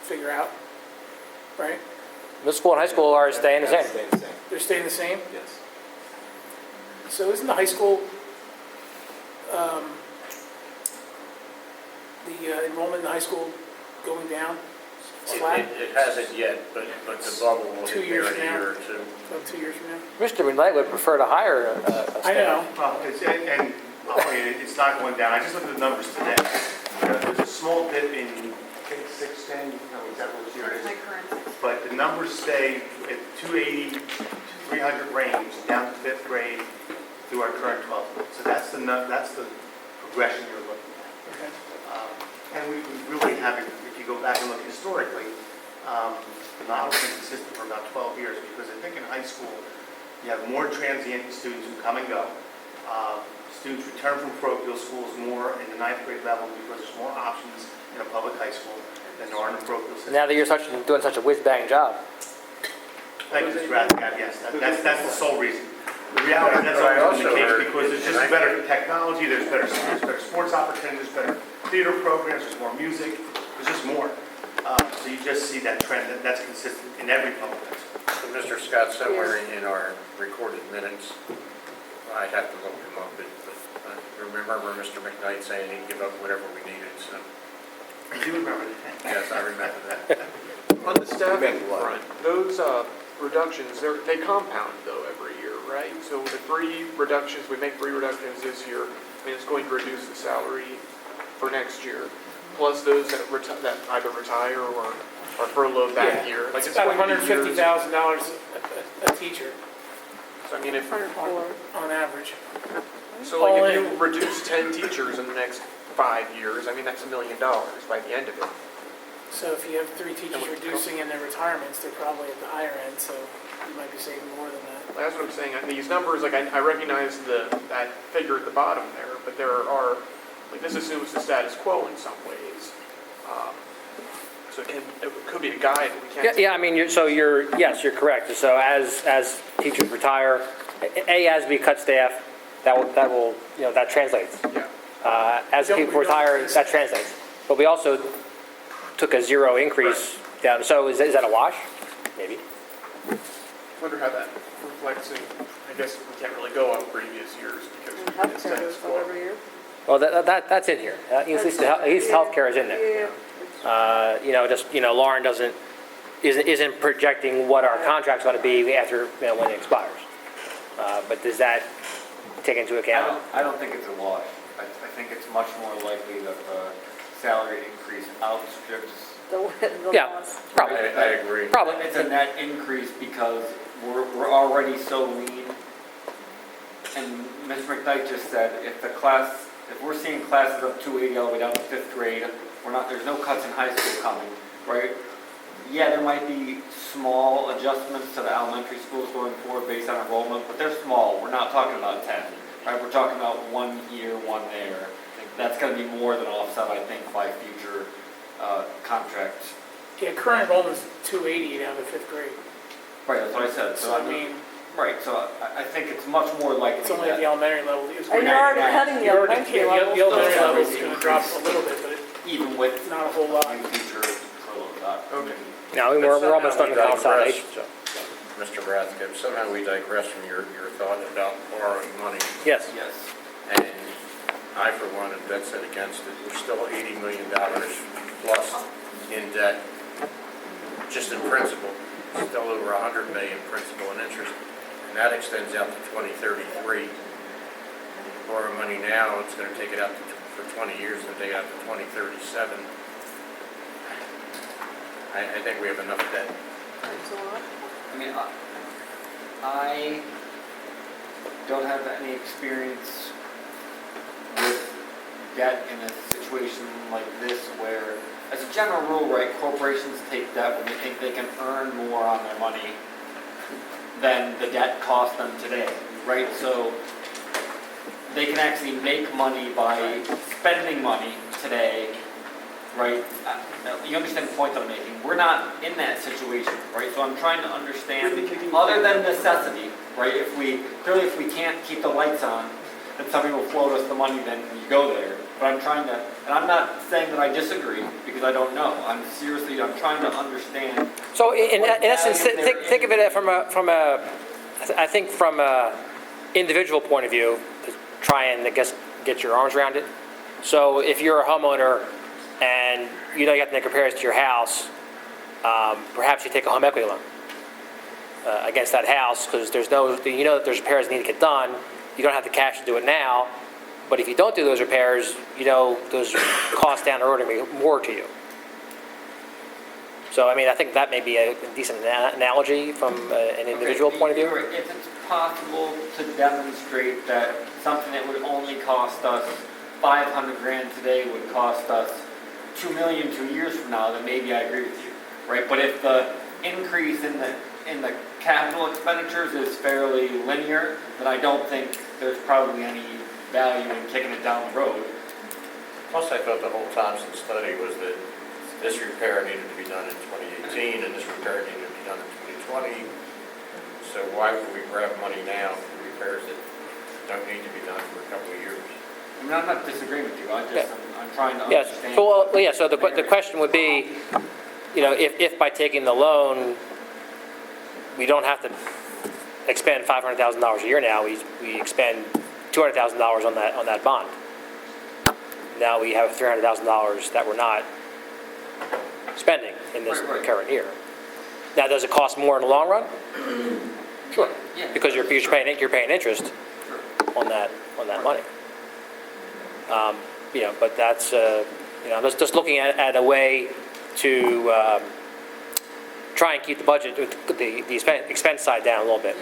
figure out, right? Middle school and high school are staying the same. Staying the same. They're staying the same? Yes. So isn't the high school, the enrollment in the high school going down? Flat? It hasn't yet, but the bubble will 2 hit years there in a from now? year or two. About 2 years from now? Mr. McKnight would prefer to hire a staff. I know. Well, and I'll tell you, it's not going down. I just looked at the numbers today. There's a small dip in, I think, 610, no, exactly what year it is. My current. But the numbers stay at 280, 300 range down to fifth grade through our current 12th. So that's the progression you're looking at. Okay. And we really haven't, if you go back and look historically, the model's been consistent for about 12 years, because I think in high school, you have more transient students who come and go. Students return from parochial schools more in the 9th grade level because there's more options in a public high school than there are in the parochial system. Now that you're doing such a whiz-bang job. Thank you, Mr. Rathgab, yes, that's the sole reason. The reality, that's But I always been the also case, heard- because there's just better technology, there's better sports opportunities, better theater programs, there's more music, there's just more. So you just see that trend, that's consistent in every public high school. So Mr. Scott, somewhere in our recorded minutes, I'd have to look them up, but I remember Mr. McKnight saying he'd give up whatever we needed, so, I do remember that. yes, I remember that. On the staffing Make what? front, those reductions, they compound though every year, right? So the 3 reductions, we make 3 reductions this year, I mean, it's going to reduce the salary for next year, plus those that either retire or are furloughed that year. Like, It's about going to be years. $150,000 a teacher So, I mean, if, 104. on average. so like All if in. you reduce 10 teachers in the next 5 years, I mean, that's $1 million by the end of it. So if you have 3 teachers reducing in their retirements, they're probably at the higher end, so you might be saving more than that. That's what I'm saying. These numbers, like I recognize that figure at the bottom there, but there are, like this assumes the status quo in some ways. So it could be a guide. We can't. Yeah, I mean, yes, you're correct. So as teachers retire, as we cut staff, that translates. Yeah. As people retire, that translates. But we also took a 0 increase down. So is that a wash? Maybe. Wonder how that reflects in. I guess we can't really go on previous years because And it's healthcare status goes up quo. every year. Well, that's in here. At least healthcare is in there. Yeah. Lauren isn't projecting what our contract's going to be after, when it expires. But does that take into account? I don't think it's a wash. I think it's much more likely that the salary increase outstrips. The Yeah, loss. probably. I agree. Probably. It's a net increase because we're already so lean. And Ms. McKnight just said, if we're seeing classes of 280 all the way down to 5th grade, there's no cuts in high school coming, right? Yeah, there might be small adjustments to the elementary schools going forward based on enrollment, but they're small. We're not talking about 10, right? We're talking about 1 here, 1 there. That's going to be more than offset, I think, by future contracts. Yeah, current enrollment's 280 down to 5th grade. Right, that's what I said. So I mean, Right, so I think it's much more likely It's only at the that elementary level. It's And you're already cutting the You're already, elementary yeah, level. the elementary level is gonna drop a little bit, but even with it's not a whole lot. teacher control of that. Okay. No, we're almost done with the consolidation, so. Mr. Rathgeb, somehow we digress from your thought about borrowing money. Yes. Yes. And I, for one, am dead set against it. We're still $80 million plus in debt, just in principal, still over $100 million principal and interest, and that extends out to 2033. Borrow money now, it's going to take it out for 20 years and take it out to 2037. I think we have enough debt. I mean, I don't have any experience with debt in a situation like this where, as a general rule, right, corporations take debt when they think they can earn more on their money than the debt cost them today, right? So they can actually make money by spending money today, right? You understand the point that I'm making. We're not in that situation, right? So I'm trying to understand, other than necessity, right? If we can't keep the lights on, then somebody will float us the money, then you go there. But and I'm not saying that I disagree, because I don't know. I'm trying to understand. So in what essence, value there think of is. it I think from a individual point of view, to try and, I guess, get your arms around it. So if you're a homeowner and you know you have to make repairs to your house, perhaps you take a home equity loan against that house, because you know that there's repairs that need to get done. You don't have the cash to do it now, but if you don't do those repairs, you know those costs down the road are going to be more to you. So, I mean, I think that may be a decent analogy from an individual point of view. If it's possible to demonstrate that something that would only cost us $500,000 today would cost us $2 million 2 years from now, then maybe I agree with you, right? But if the increase in the capital expenditures is fairly linear, then I don't think there's probably any value in kicking it down the road. Plus, I thought the whole Thompson study was that this repair needed to be done in 2018 and this repair needed to be done in 2020. So why would we grab money now for repairs that don't need to be done for a couple of years? I mean, I'm not disagreeing with you, I'm trying to Yes. understand. So the question would be, you know, if by taking the loan, we don't have to expend $500,000 a year now, we expend $200,000 on that bond. Now we have $300,000 that we're not spending in this Right. current year. Now, does it cost more in the long run? Sure, Yeah. because you're paying interest on that money. You know, but that's you know, just looking at a way to try and keep the budget, the expense side down a little bit.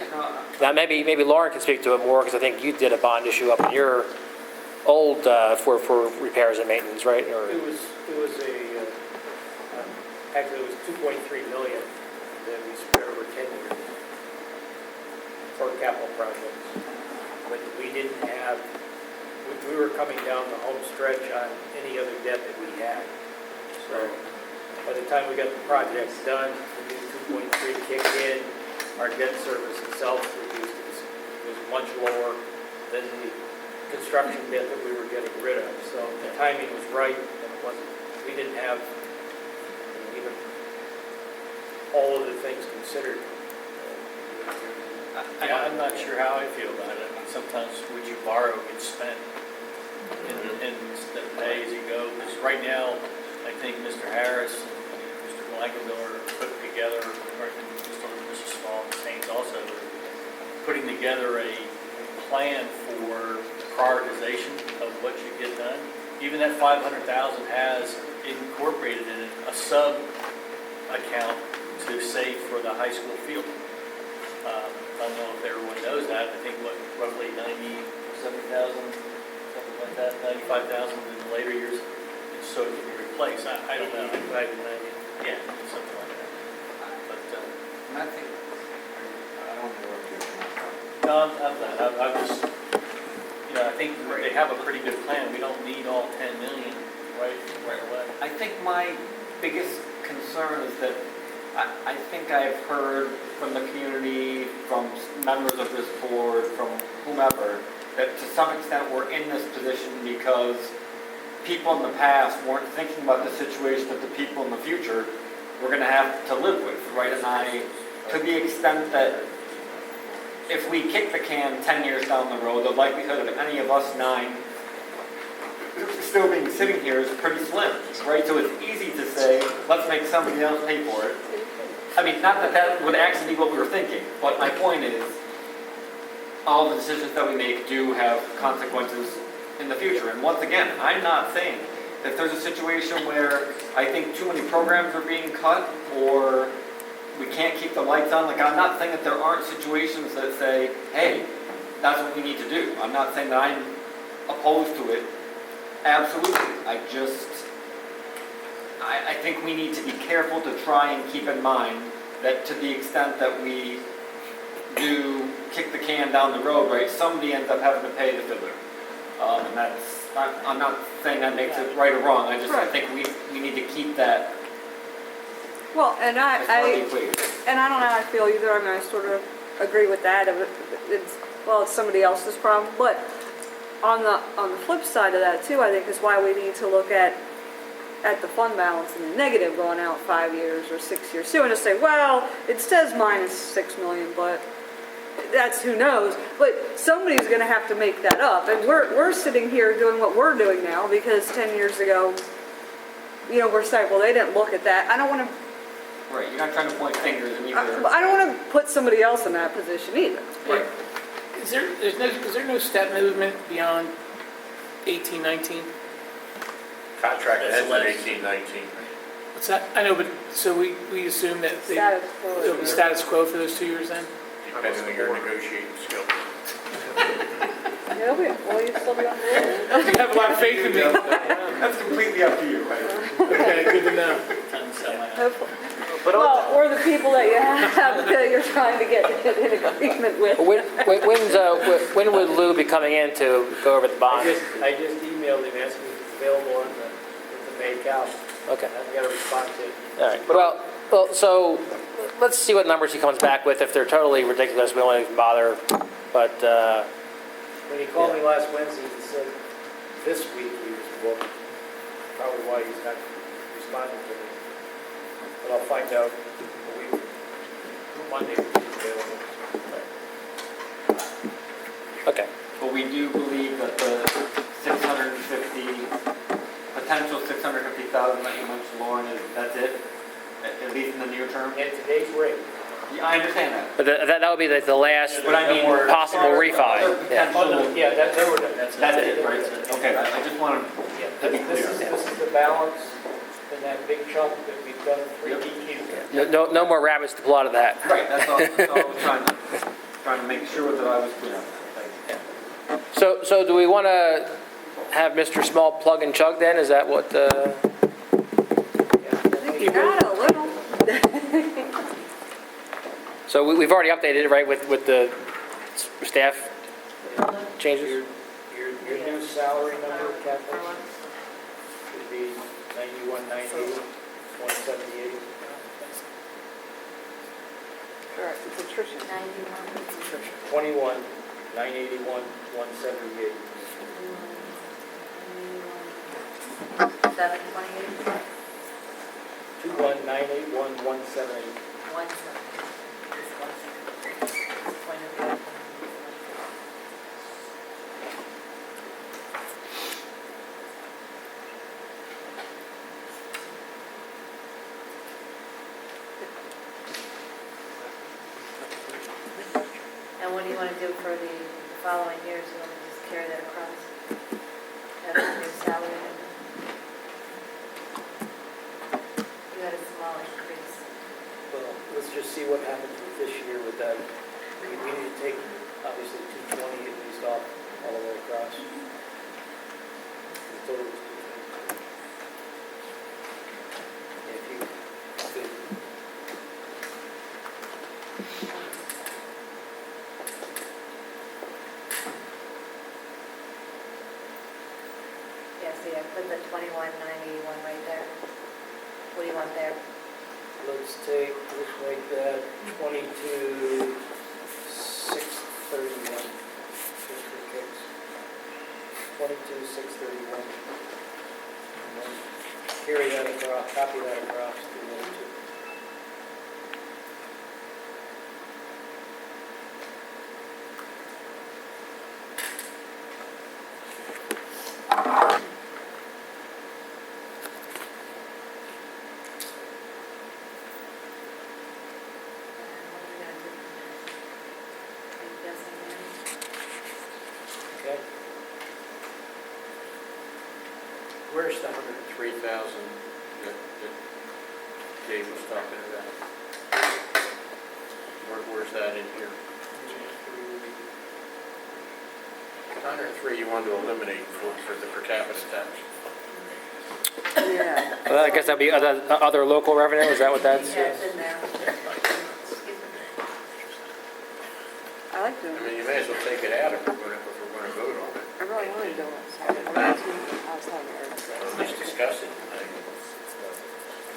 Now, maybe Lauren can speak to it more, because I think you did a bond issue up in your old for repairs and maintenance, right? Or It was actually it was 2.3 million that we spread over 10 years for capital projects. But we didn't have, we were coming down the home stretch on any other debt that we had. So by the time we got the projects done, the new 2.3 kicked in, our debt service itself was much lower than the construction debt that we were getting rid of. So the timing was right, and it wasn't, we didn't have even all of the things considered. I'm not sure how I feel about it. I mean, sometimes what you borrow gets spent and instead of pay as you go. Because right now, I think Mr. Harris and Mr. Blankenmiller are putting together, or Mrs. Small and Sains also, putting together a plan for prioritization of what you get done. Even that $500,000 has incorporated in it a sub account to save for the high school field. I don't know if everyone knows that. I think roughly 97,000, something like that, 95,000 in the later years, so it can be replaced. I don't know. Yeah, something like that. But I think, I don't know what you're no, I'm not. I'm just, you know, I think they have a pretty good plan. We don't need all 10 million right away. I think my biggest concern is that I think I've heard from the community, from members of this board, from whomever, that to some extent we're in this position because people in the past weren't thinking about the situation that the people in the future were going to have to live with, right? And to the extent that if we kick the can 10 years down the road, the likelihood of any of us 9 still being sitting here is pretty slim, right? So it's easy to say, let's make somebody else pay for it. I mean, not that that would actually be what we were thinking, but my point is, all the decisions that we make do have consequences in the future. And once again, I'm not saying if there's a situation where I think too many programs are being cut or we can't keep the lights on, like I'm not saying that there aren't situations that say, hey, that's what we need to do. I'm not saying that I'm opposed to it. Absolutely. I think we need to be careful to try and keep in mind that to the extent that we do kick the can down the road, right, somebody ends up having to pay the fiddler. And that's, I'm not saying that makes it right or wrong, I think we need to keep that Well, and as part of the I, equation. and I don't know how I feel either. I mean, I sort of agree with that. It's somebody else's problem. But on the flip side of that too, I think is why we need to look at the fund balance and the negative going out 5 years or 6 years too, and just say, well, it says minus 6 million, but that's who knows. But somebody's going to have to make that up, and we're sitting here doing what we're doing now because 10 years ago, we're saying, well, they didn't look at that. I don't want to. Right, you're not trying to point fingers and either. I don't want to put somebody else in that position either. Right. Is there no step movement beyond 18, 19? Contract That's ends in less. 1819. What's that? I know, but so we assume that Status quo. it'll be status quo for those 2 years then? Depending on your negotiating skills. Well, you still be on board. You have a lot of faith in me. That's completely up to you, right? Okay, good to know. Hopefully. Well, or the people that you have that you're trying to get in agreement with. When would Lou be coming in to go over the bond? I just emailed him asking if it's available in the May calc. Okay. I haven't got a response yet. All right. Well, so let's see what numbers he comes back with. If they're totally ridiculous, we won't even bother. But When he called me last Wednesday, he said this week he was booked. Probably why he's not responding to me. But I'll find out a week, Monday, if he's available. okay. But we do believe that the potential 650,000 that you mentioned, Lauren, that's it? At least in the near term? And today's rate. Yeah, I understand that. But that would be the last But I mean, possible refi. Yeah. Potential, Yeah, they were done. that's it, right? Okay, I just wanted to be This clear. is the balance in that big chunk that we've done 3 DQ. No more rabbits to pull out of that. Right, that's all I was trying to make sure that I was clear on that. Thank you. So do we want to have Mr. Small plug and chug then? Is that what? Not a little. So we've already updated it, right, with the staff changes? Your new salary number, Kathleen, should be 91,980, 178. Correct, it's attrition. 21, 981, 178. 728, 21, 981, 178. 170. And what do you want to do for the following years? You want to just carry that across? Have a new salary number? You had a small increase. Well, let's just see what happens with this year with that. We need to take, obviously, 220 at least off all the way across. The total is 220. If you could. Yeah, see, I put the 21,981 right there. What do you want there? let's make that 22,631. Just for kicks. 22,631. And then carry that across, copy that across to the other two. Okay? Where's the 103,000 that Dave was talking about? Where's that in here? 103 you wanted to eliminate for the per capita tax. Yeah. Well, I guess that'd be other local revenue, is that what that's? Yeah, it's in there. I like I doing mean, it. you may as well take it out if we're going to vote on it. I really want to do it, so I was having Or just discuss it.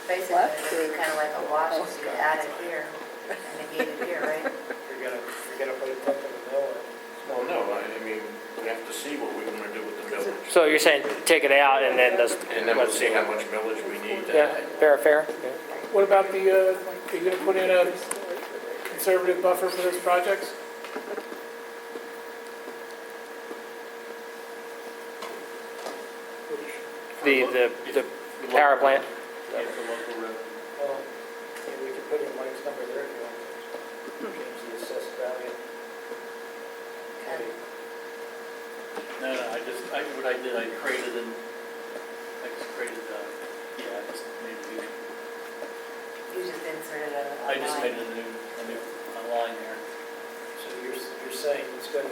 Basically, it'd be kind of like a wash if you add it here and negate it here, right? You're gonna put a tenth of a mill in. Well, no, I mean, we have to see what we want to do with the millage. So you're saying take it out and then just. And then we'll see how much millage we need to Yeah, add. fair. What about the, are you gonna put in a conservative buffer for those projects? The power plant. Yes, the local road. Well, we could put in Mike's number there if you want to. Change the assessed value. No, what I did, I created I just made a new, You just inserted a I just line. made a new line there. So you're saying it's gonna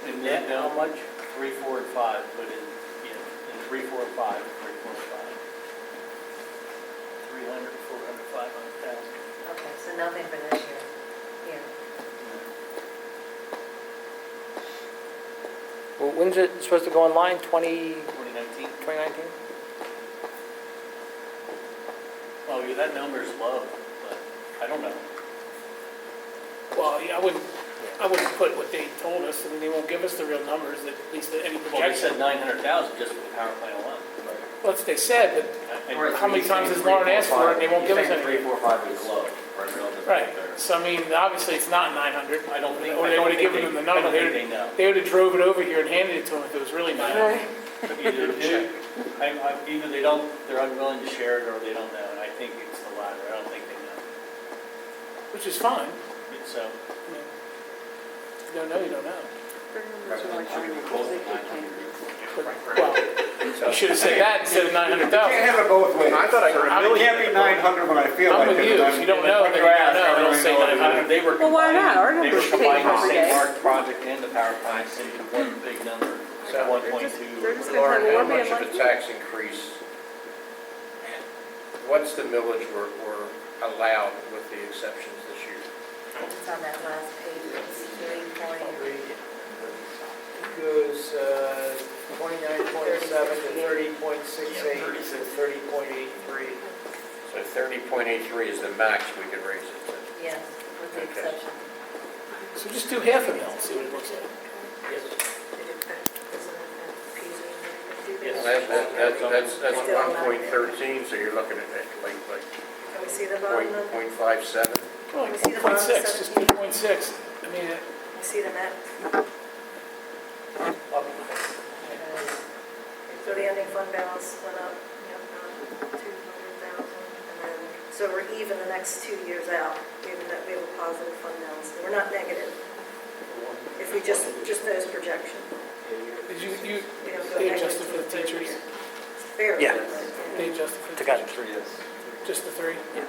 And net now, how much? 3, 4, and 5, put in, in 3, 4, and 5, 3, 4, and 5. 300, 400, 500,000. Okay, so nothing for this year, here. Well, when's it supposed to go online? 2019? 2019? Well, yeah, that number's low, but I don't know. Well, yeah, I wouldn't put what they told us, I mean, they won't give us the real numbers, at least any Well, they said projection. 900,000 just for the power plant alone. Well, that's what they said, but And- how many times has Lauren asked for it, and they won't give us any? 3, 4, 5 is low, right? relative to Right, their- so I mean, obviously it's not 900. I don't think, Or I they don't would have think given them the I number. don't think they know. They would have drove it over here and handed it to them if it was really 900. Either either they don't, they're unwilling to share it, or they don't know, and I think it's the latter, I don't think they know. Which is fine. So, I mean, if you don't know, you don't know. Well, you should have said that instead of 900,000. Can't have it both ways. I thought I heard a It million. can't be 900 when I feel I'm like it. with you. If you don't know, then you don't know. Don't say 900. they were Well, why not? Our combining, they were numbers combining change the every St. day. Mark project and the power plants into one big number, so They're 1.2. just Lauren, gonna how have a much little of bit a tax increase, what's the millage we're allowed with the exceptions this year? It's on that last page, it's 3.8. It goes 29.7 to 30.68 to 30.83. So 30.83 is the max we could raise it to. Yes, with the Okay. exception. So just do half a mil, see what it looks like. Yes. That's 1.13, so you're looking at like Can we see the bottom of, 0.57. Well, Can we see the bottom of 0.6, just do 0.6. I mean, can we see the net? So the ending fund balance went up, 200,000, and then, so we're even the next 2 years out, we have a positive fund balance, we're not negative. If we just those projections, did you, we don't go they negative adjusted for the for the third teachers? year. Fair. Yeah. They adjusted for the Took out teachers? 3, yes. Just the three? Yeah.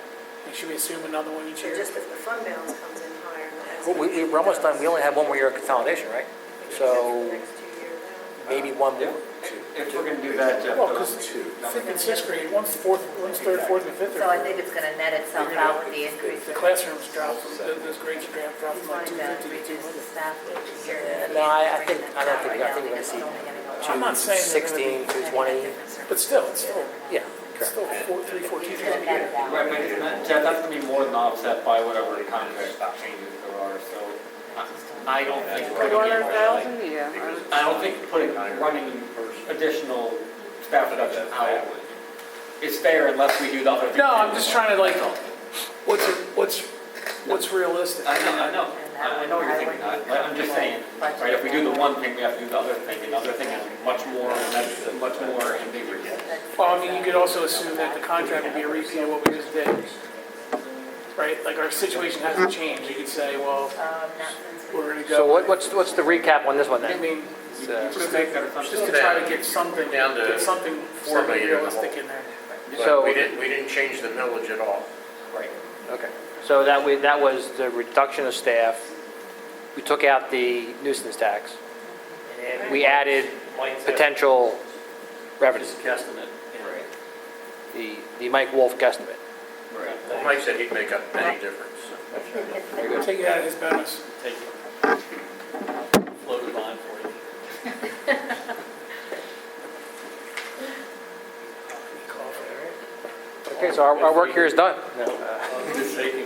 And should we assume another one each So year? just if the fund balance comes in higher. Well, we're almost done, we only have one more year of consolidation, right? So The next 2 years out. maybe one more. If we're gonna do that, Jeff. Well, because fifth and sixth grade, one's third, fourth, and fifth. So I think it's gonna net itself out with the increase. The classrooms dropped, those grades dropped He's from like wanting to 250 to reduce the 200. staff each year. No, I think we're gonna see I'm not saying they're gonna 16 be- to 20. But still, it's still, Yeah. Still four teachers. Could have netted out. Right, but Jeff, that's gonna be more than offset by whatever contract changes there are, so I don't think. putting in- 400,000, yeah. I don't think running additional staff reduction out is fair unless we do the other thing. No, I'm just trying to like, what's realistic? I know what you're thinking, I'm just saying, right, if we do the one thing, we have to do the other thing, and the other thing is much more, and that's much more ambiguous. Well, I mean, you could also assume that the contract would be a repeat of what we just did. Right, like our situation hasn't changed, you could say, well, we're gonna go. So what's the recap on this one I then? mean, Just just make that assumption. to try to get something, Down to get something 4 million in the realistic hole. in there. But So- we didn't change the millage at all. Right. Okay, so that was the reduction of staff. We took out the nuisance tax. And we added potential revenue, Guesstimate. the Mike Wolf guesstimate. Well, Mike said he'd make up any difference. Take it out of his bonus. Take float a bond for you. Okay, so our work here is done. I'm just shaking.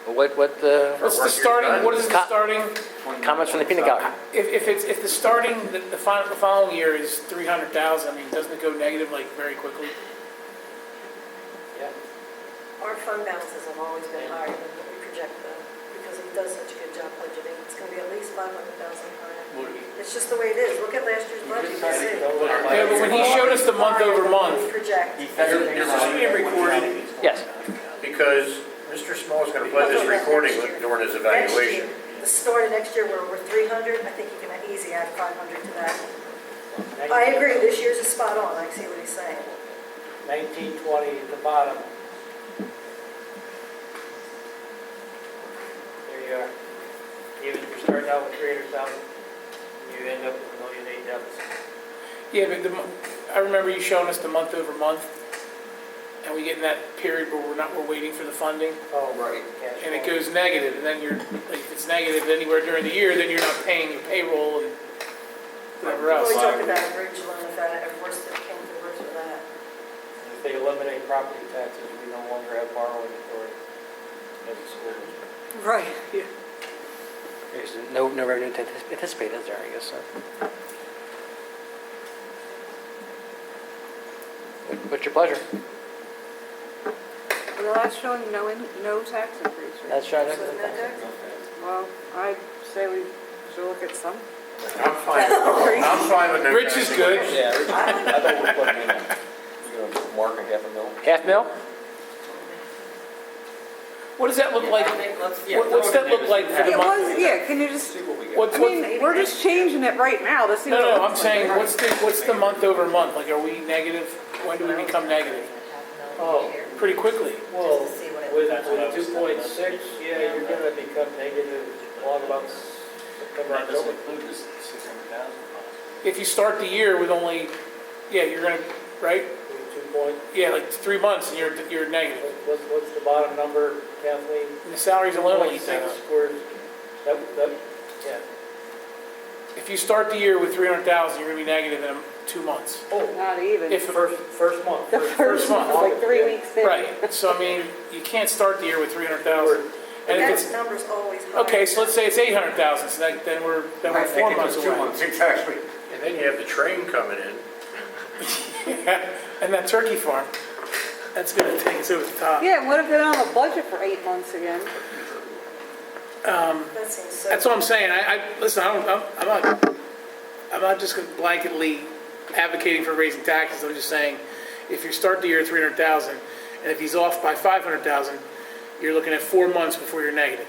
What What's the starting, what is the starting, comments from the peanut gallery? if the starting, the following year is 300,000, I mean, doesn't it go negative like very quickly? Our fund balances have always been higher than what we project though, because he does such a good job budgeting. It's going to be at least 500,000 higher. It's just the way it is. Look at last year's budget, you see. Yeah, but when he showed us the month over month, We project. Is this being recorded? Yes. Because Mr. Small is going to play this recording during his evaluation. The start of next year, where we're 300, I think you can easy add 500 to that. I agree, this year's is spot on, I see what he's saying. 1920 at the bottom. There you are. Even if you're starting out with 300,000, you end up with $1.8 million deficit. yeah, but I remember you showing us the month over month, and we get in that period where we're waiting for the funding, Oh, right. and it goes negative, and then like, if it's negative anywhere during the year, then you're not paying your payroll and whatever Well, else. we talked about a bridge loan, if that, if worse than came to worse with that. If they eliminate property taxes, we no longer have borrowing authority as a school district. Right, yeah. There's no revenue to anticipate, is there, I guess so. What's your pleasure? Well, that's showing no tax increase, right? That's right. So no tax? Well, I'd say we should look at some. I'm fine with no. Rich is good. Yeah, I thought we were putting in, we're gonna mark a $500,000. Half mil? What does that look like? What's that look like for the Yeah, month? yeah, can you just, See what we get. What's, I mean, we're just changing it right now to see what it no, I'm looks like, saying, right? what's the month over month? Like, are we negative? When do we become negative? Oh, Pretty quickly. well, Just to see what it- with That's what I was 2.6, yeah, you're gonna become negative along about September, That doesn't October. include this 600,000. If you start the year with only, yeah, you're gonna, right? 2 point, Yeah, like 3 months and you're negative. what's the bottom number, Kathleen? And the salaries alone will eat that 2.6 up. squares, yeah. If you start the year with 300,000, you're gonna be negative in 2 months. Oh, Not even. If, first month. The first month. month, like 3 weeks in. right, so I mean, you can't start the year with 300,000. And if That it's, number's always higher. okay, so let's say it's 800,000, so then we're 4 months It's 2 away. months, exactly. And then you have the train coming in. And that turkey farm, that's gonna take us over the top. Yeah, what if they don't have a budget for 8 months again? That seems so. That's what I'm saying. Listen, I'm not just blanketly advocating for raising taxes. I'm just saying, if you start the year at 300,000, and if he's off by 500,000, you're looking at 4 months before you're negative.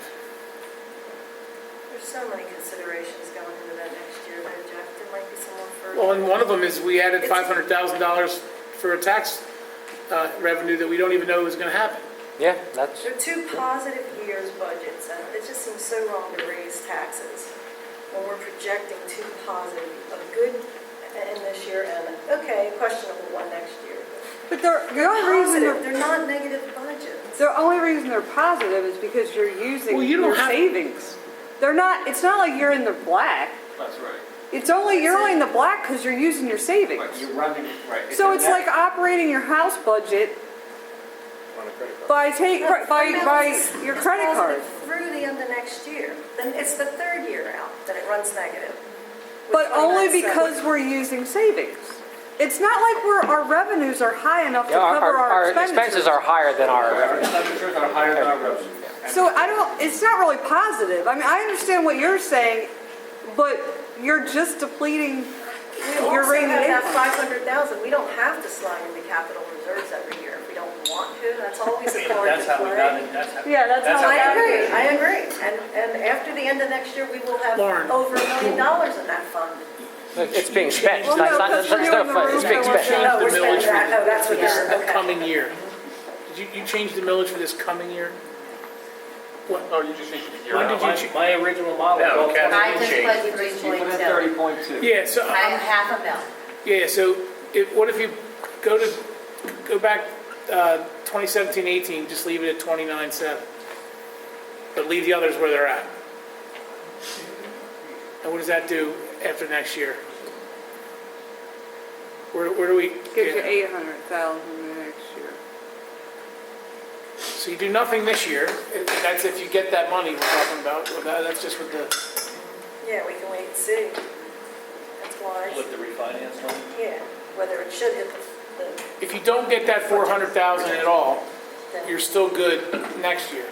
There's so many considerations going into that next year, though, Jeff. There might be some more further. Well, and one of them is we added $500,000 for a tax revenue that we don't even know is going to happen. Yeah, that's, They're two positive years' budgets, and it just seems so wrong to raise taxes when we're projecting two positive, a good in this year and, okay, questionable one next year. But the only reason Positive, they're not negative budgets. the only reason they're positive is because you're using Well, you don't your have- savings. They're not, it's not like you're in the black. That's right. you're only in the black because you're using your savings. Right, you're running, right. So a it's net- like operating your house budget On a credit card. by your credit card. Through the end of next year. Then it's the third year out that it runs negative. with But only 29 cents. because we're using savings. It's not like our revenues are high enough to Yeah, cover our expenses expenditures. are higher than our revenues. Expenditures are higher than our revenues. So it's not really positive. I mean, I understand what you're saying, but you're just depleting We your also rainy have that income. 500,000. We don't have to slide into capital reserves every year if we don't want to. That's always a card That's to how we play. got it, that's how. Yeah, that's how I I got agree, it. I agree. And after the end of next year, we will have Lauren. over $1 million in that fund. It's being spent. Well, no, because we're It's doing not fun. the It's being roof spent. Change No, the we're spending millage that. Oh, that's for what this you're, okay. coming year. Did you change the millage for this coming year? Oh, you just need to. When did you change? My original model. No, was Kathy. I just Change. put You put in 3.2. 30.2. Yeah, so, I have half a mil. yeah, so what if you go back 2017-18, just leave it at 29.7, but leave the others where they're at? And what does that do after next year? Where do we? Gives you 800,000 next year. So you do nothing this year, that's if you get that money we're talking about, that's just with the, Yeah, we can wait and see. That's why, With the refinance money? yeah, whether it should hit the, if you don't get that 400,000 at all, then you're still good next year.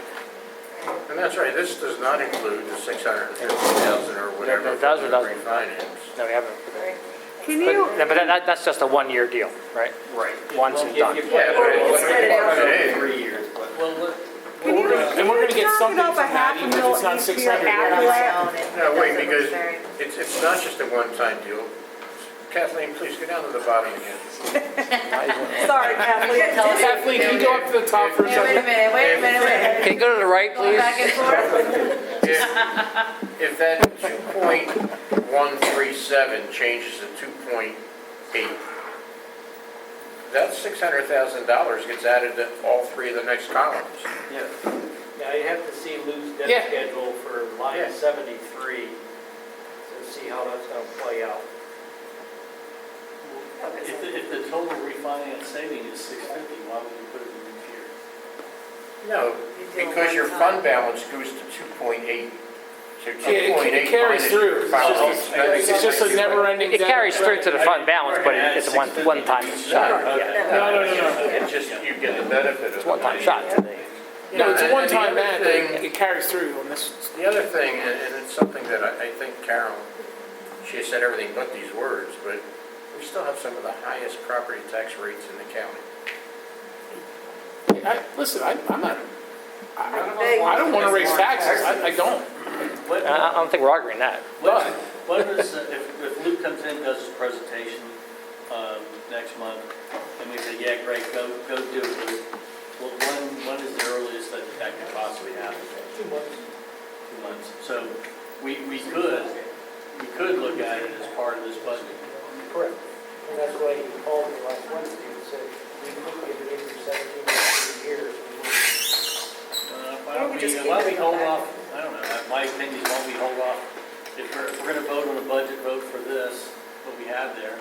And that's right, this does not include the 650,000 or whatever. It does or doesn't? Refinance. No, we haven't. right? Can you, But that's just a one-year deal, right? Right. Once and done. Yeah, but Or we'll spread it out. it is. 3 years, but. Well, look. can you, And we're gonna get knock it something up from a half that, a even if mil it's not each year 600. after that? No, wait, because it's not just a one-time deal. Kathleen, please go down to the bottom again. Sorry, Kathleen. Kathleen, can you go up to the top for a Wait a second? minute, wait a minute. Can you go to the right, Going please? back and forth. If that 2.137 changes to 2.8, that $600,000 gets added to all three of the next columns. Yeah. Yeah, you have to see Lou's Yeah. debt schedule for Yeah. line 73 to see how that's gonna play out. If the total refinance saving is 650, why would you put it in each year? No, because your fund balance goes to 2.8. So 2.8 it carries minus through. your It's final just- expenses. It's just a never-ending. It carries through to the fund balance, but it's a one-time shot. Yeah. No. It's just, you get the benefit of It's the a one-time money. shot today. No, it's a And the one-time other ad, thing- but it carries through on this. The other thing, and it's something that I think Carol, she has said everything but these words, but we still have some of the highest property tax rates in the county. Listen, I'm not, I don't want to raise taxes, I don't. What, I don't think we're arguing that. what is, if Luke comes in, does his presentation next month, and we say, yeah, great, go do it, Luke. Well, when is the earliest that could possibly happen? 2 months. 2 months. So we could look at it as part of this budget. Correct. And that's why he called me last Wednesday and said, we could get it in for 17 or 18 years. Why don't we hold off, I don't know, my opinion is why don't we hold off, if we're gonna vote on a budget vote for this, what we have there,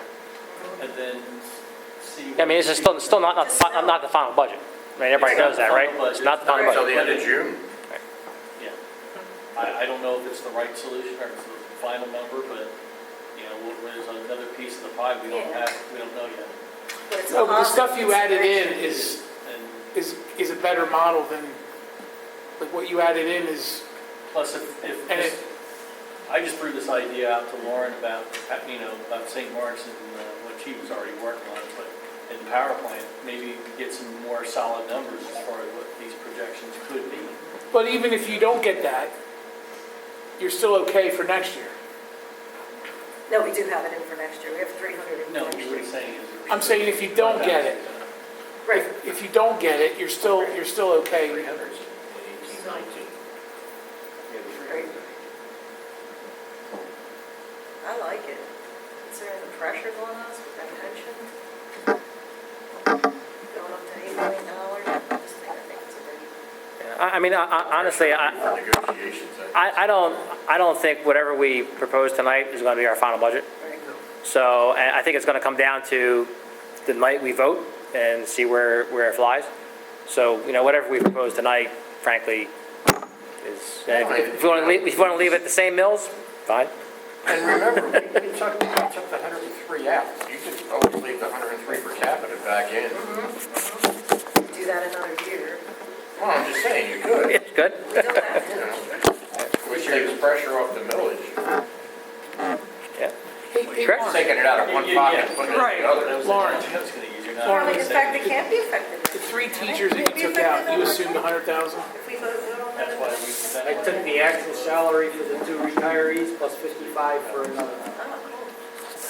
and then see. I mean, this is still not the final budget. I mean, everybody knows that, right? It's not the final Until budget. the end of June. Yeah. I don't know if it's the right solution or it's the final number, but, you know, there's another piece of the pie we don't know yet. But it's No, a but the stuff you positive added in consideration. is a better model than, like what you added in is, Plus, and it, I just threw this idea out to Lauren about, about St. Mark's and what she was already working on, but in the power plant, maybe get some more solid numbers as far as what these projections could be. but even if you don't get that, you're still okay for next year. No, we do have it in for next year. We have 300 in No, for next what year. he's saying is. I'm saying if you don't get it, Right. if you don't get it, you're still okay. 300, 18, 19. Right. I like it. Considering the pressures on us with that pension, going up to $8 million, I think it's a great. I mean, honestly, Negotiations. I don't think whatever we propose tonight is going to be our final budget. So and I think it's going to come down to the night we vote and see where it flies. So, you know, whatever we propose tonight, frankly, is, if you want to leave it the same mills, fine. And remember, we took the 103 out. You could always leave the 103 per capita back in. Do that another year. Well, I'm just saying, you could. It's good. We don't have to. You know, which takes pressure off the millage. Yeah. Hey, Correct. Lauren, Taking it out of one pocket and putting it in the other. Lauren, Well, in fact, it can't be affected. the 3 teachers that you took out, you assumed 100,000? If we vote on that. That's why we. I took the actual salary for the 2 retirees plus 55 for another.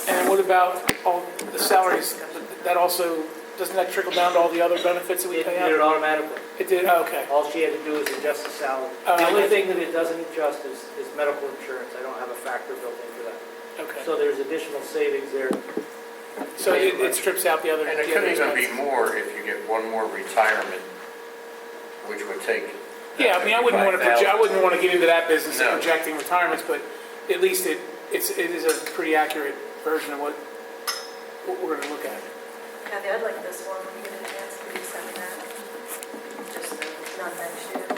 And what about all the salaries? That also, doesn't that trickle down to all the other benefits that we It pay did it out? automatically. It did, okay. All she had to do is adjust the salary. Oh, The only I get thing that it doesn't adjust is medical insurance. I don't have a factor built in for that. Okay. So there's additional savings there. So it strips out the other. And it the could other even be expenses. more if you get one more retirement, which would take. Yeah, I mean, I wouldn't want to project, I 5,000. wouldn't want to get into that business of No. projecting retirements, but at least it is a pretty accurate version of what we're going to look at. Kathy, I'd like this one when you get a chance to do send that. Just not next year.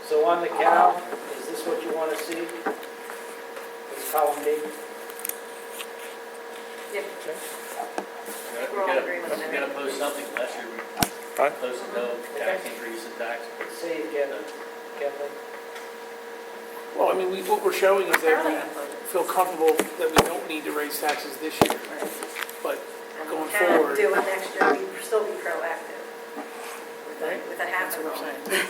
So on the cow, is this what you want to see? This column D? Yep. We We're all in agreement gotta there. post something. Last year we Fine. posted no tax increase in tax. Say again, Kathleen. Well, I mean, what we're showing is that we feel comfortable that we don't need to raise taxes this year, but And going we can forward. do it next year, we still be proactive with a half That's of what I'm them. saying.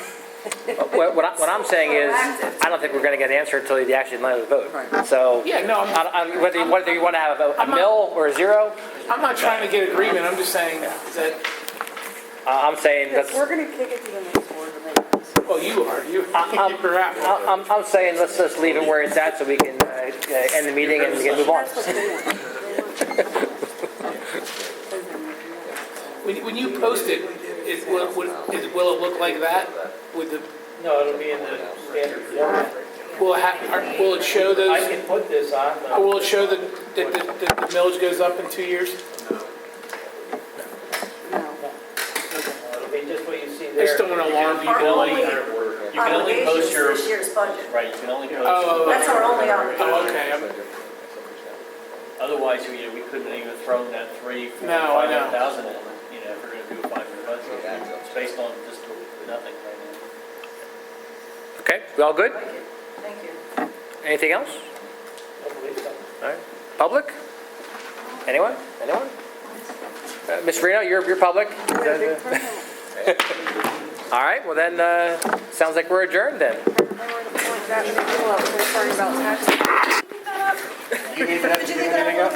What I'm saying is, I don't think we're going to get an answer until you actually let us vote. So, Yeah, no, whether you want to have a mill or a zero, I'm not trying to get agreement, I'm just saying that, I'm saying Yes, let's. we're gonna kick it to the next board to make this. well, you are, you're out. I'm saying let's just leave it where it's at so we can end the meeting and we can move on. That's what they want. When you post it, will it look like that with the, No, it'll be in the standard format. will it show I those, can put this on, or but will it show that the millage goes up in 2 years? No. it'll be just what you see I there. just don't want to alarm You can people. only, you can only post Obligations your, this year's budget. right, you can only post. Oh, That's our only obligation. Oh, okay, Otherwise, we couldn't even throw that 3, 4, No, I know. 500,000 in, if we're gonna do a 5-year budget. It's based on just nothing right now. Okay, we all good? Thank you. Anything else? I believe so. All right. Public? Anyone? Ms. Reno, you're public? All right, well then, sounds like we're adjourned then. I want to point that people out, they're talking about taxes. You need that to do anything else?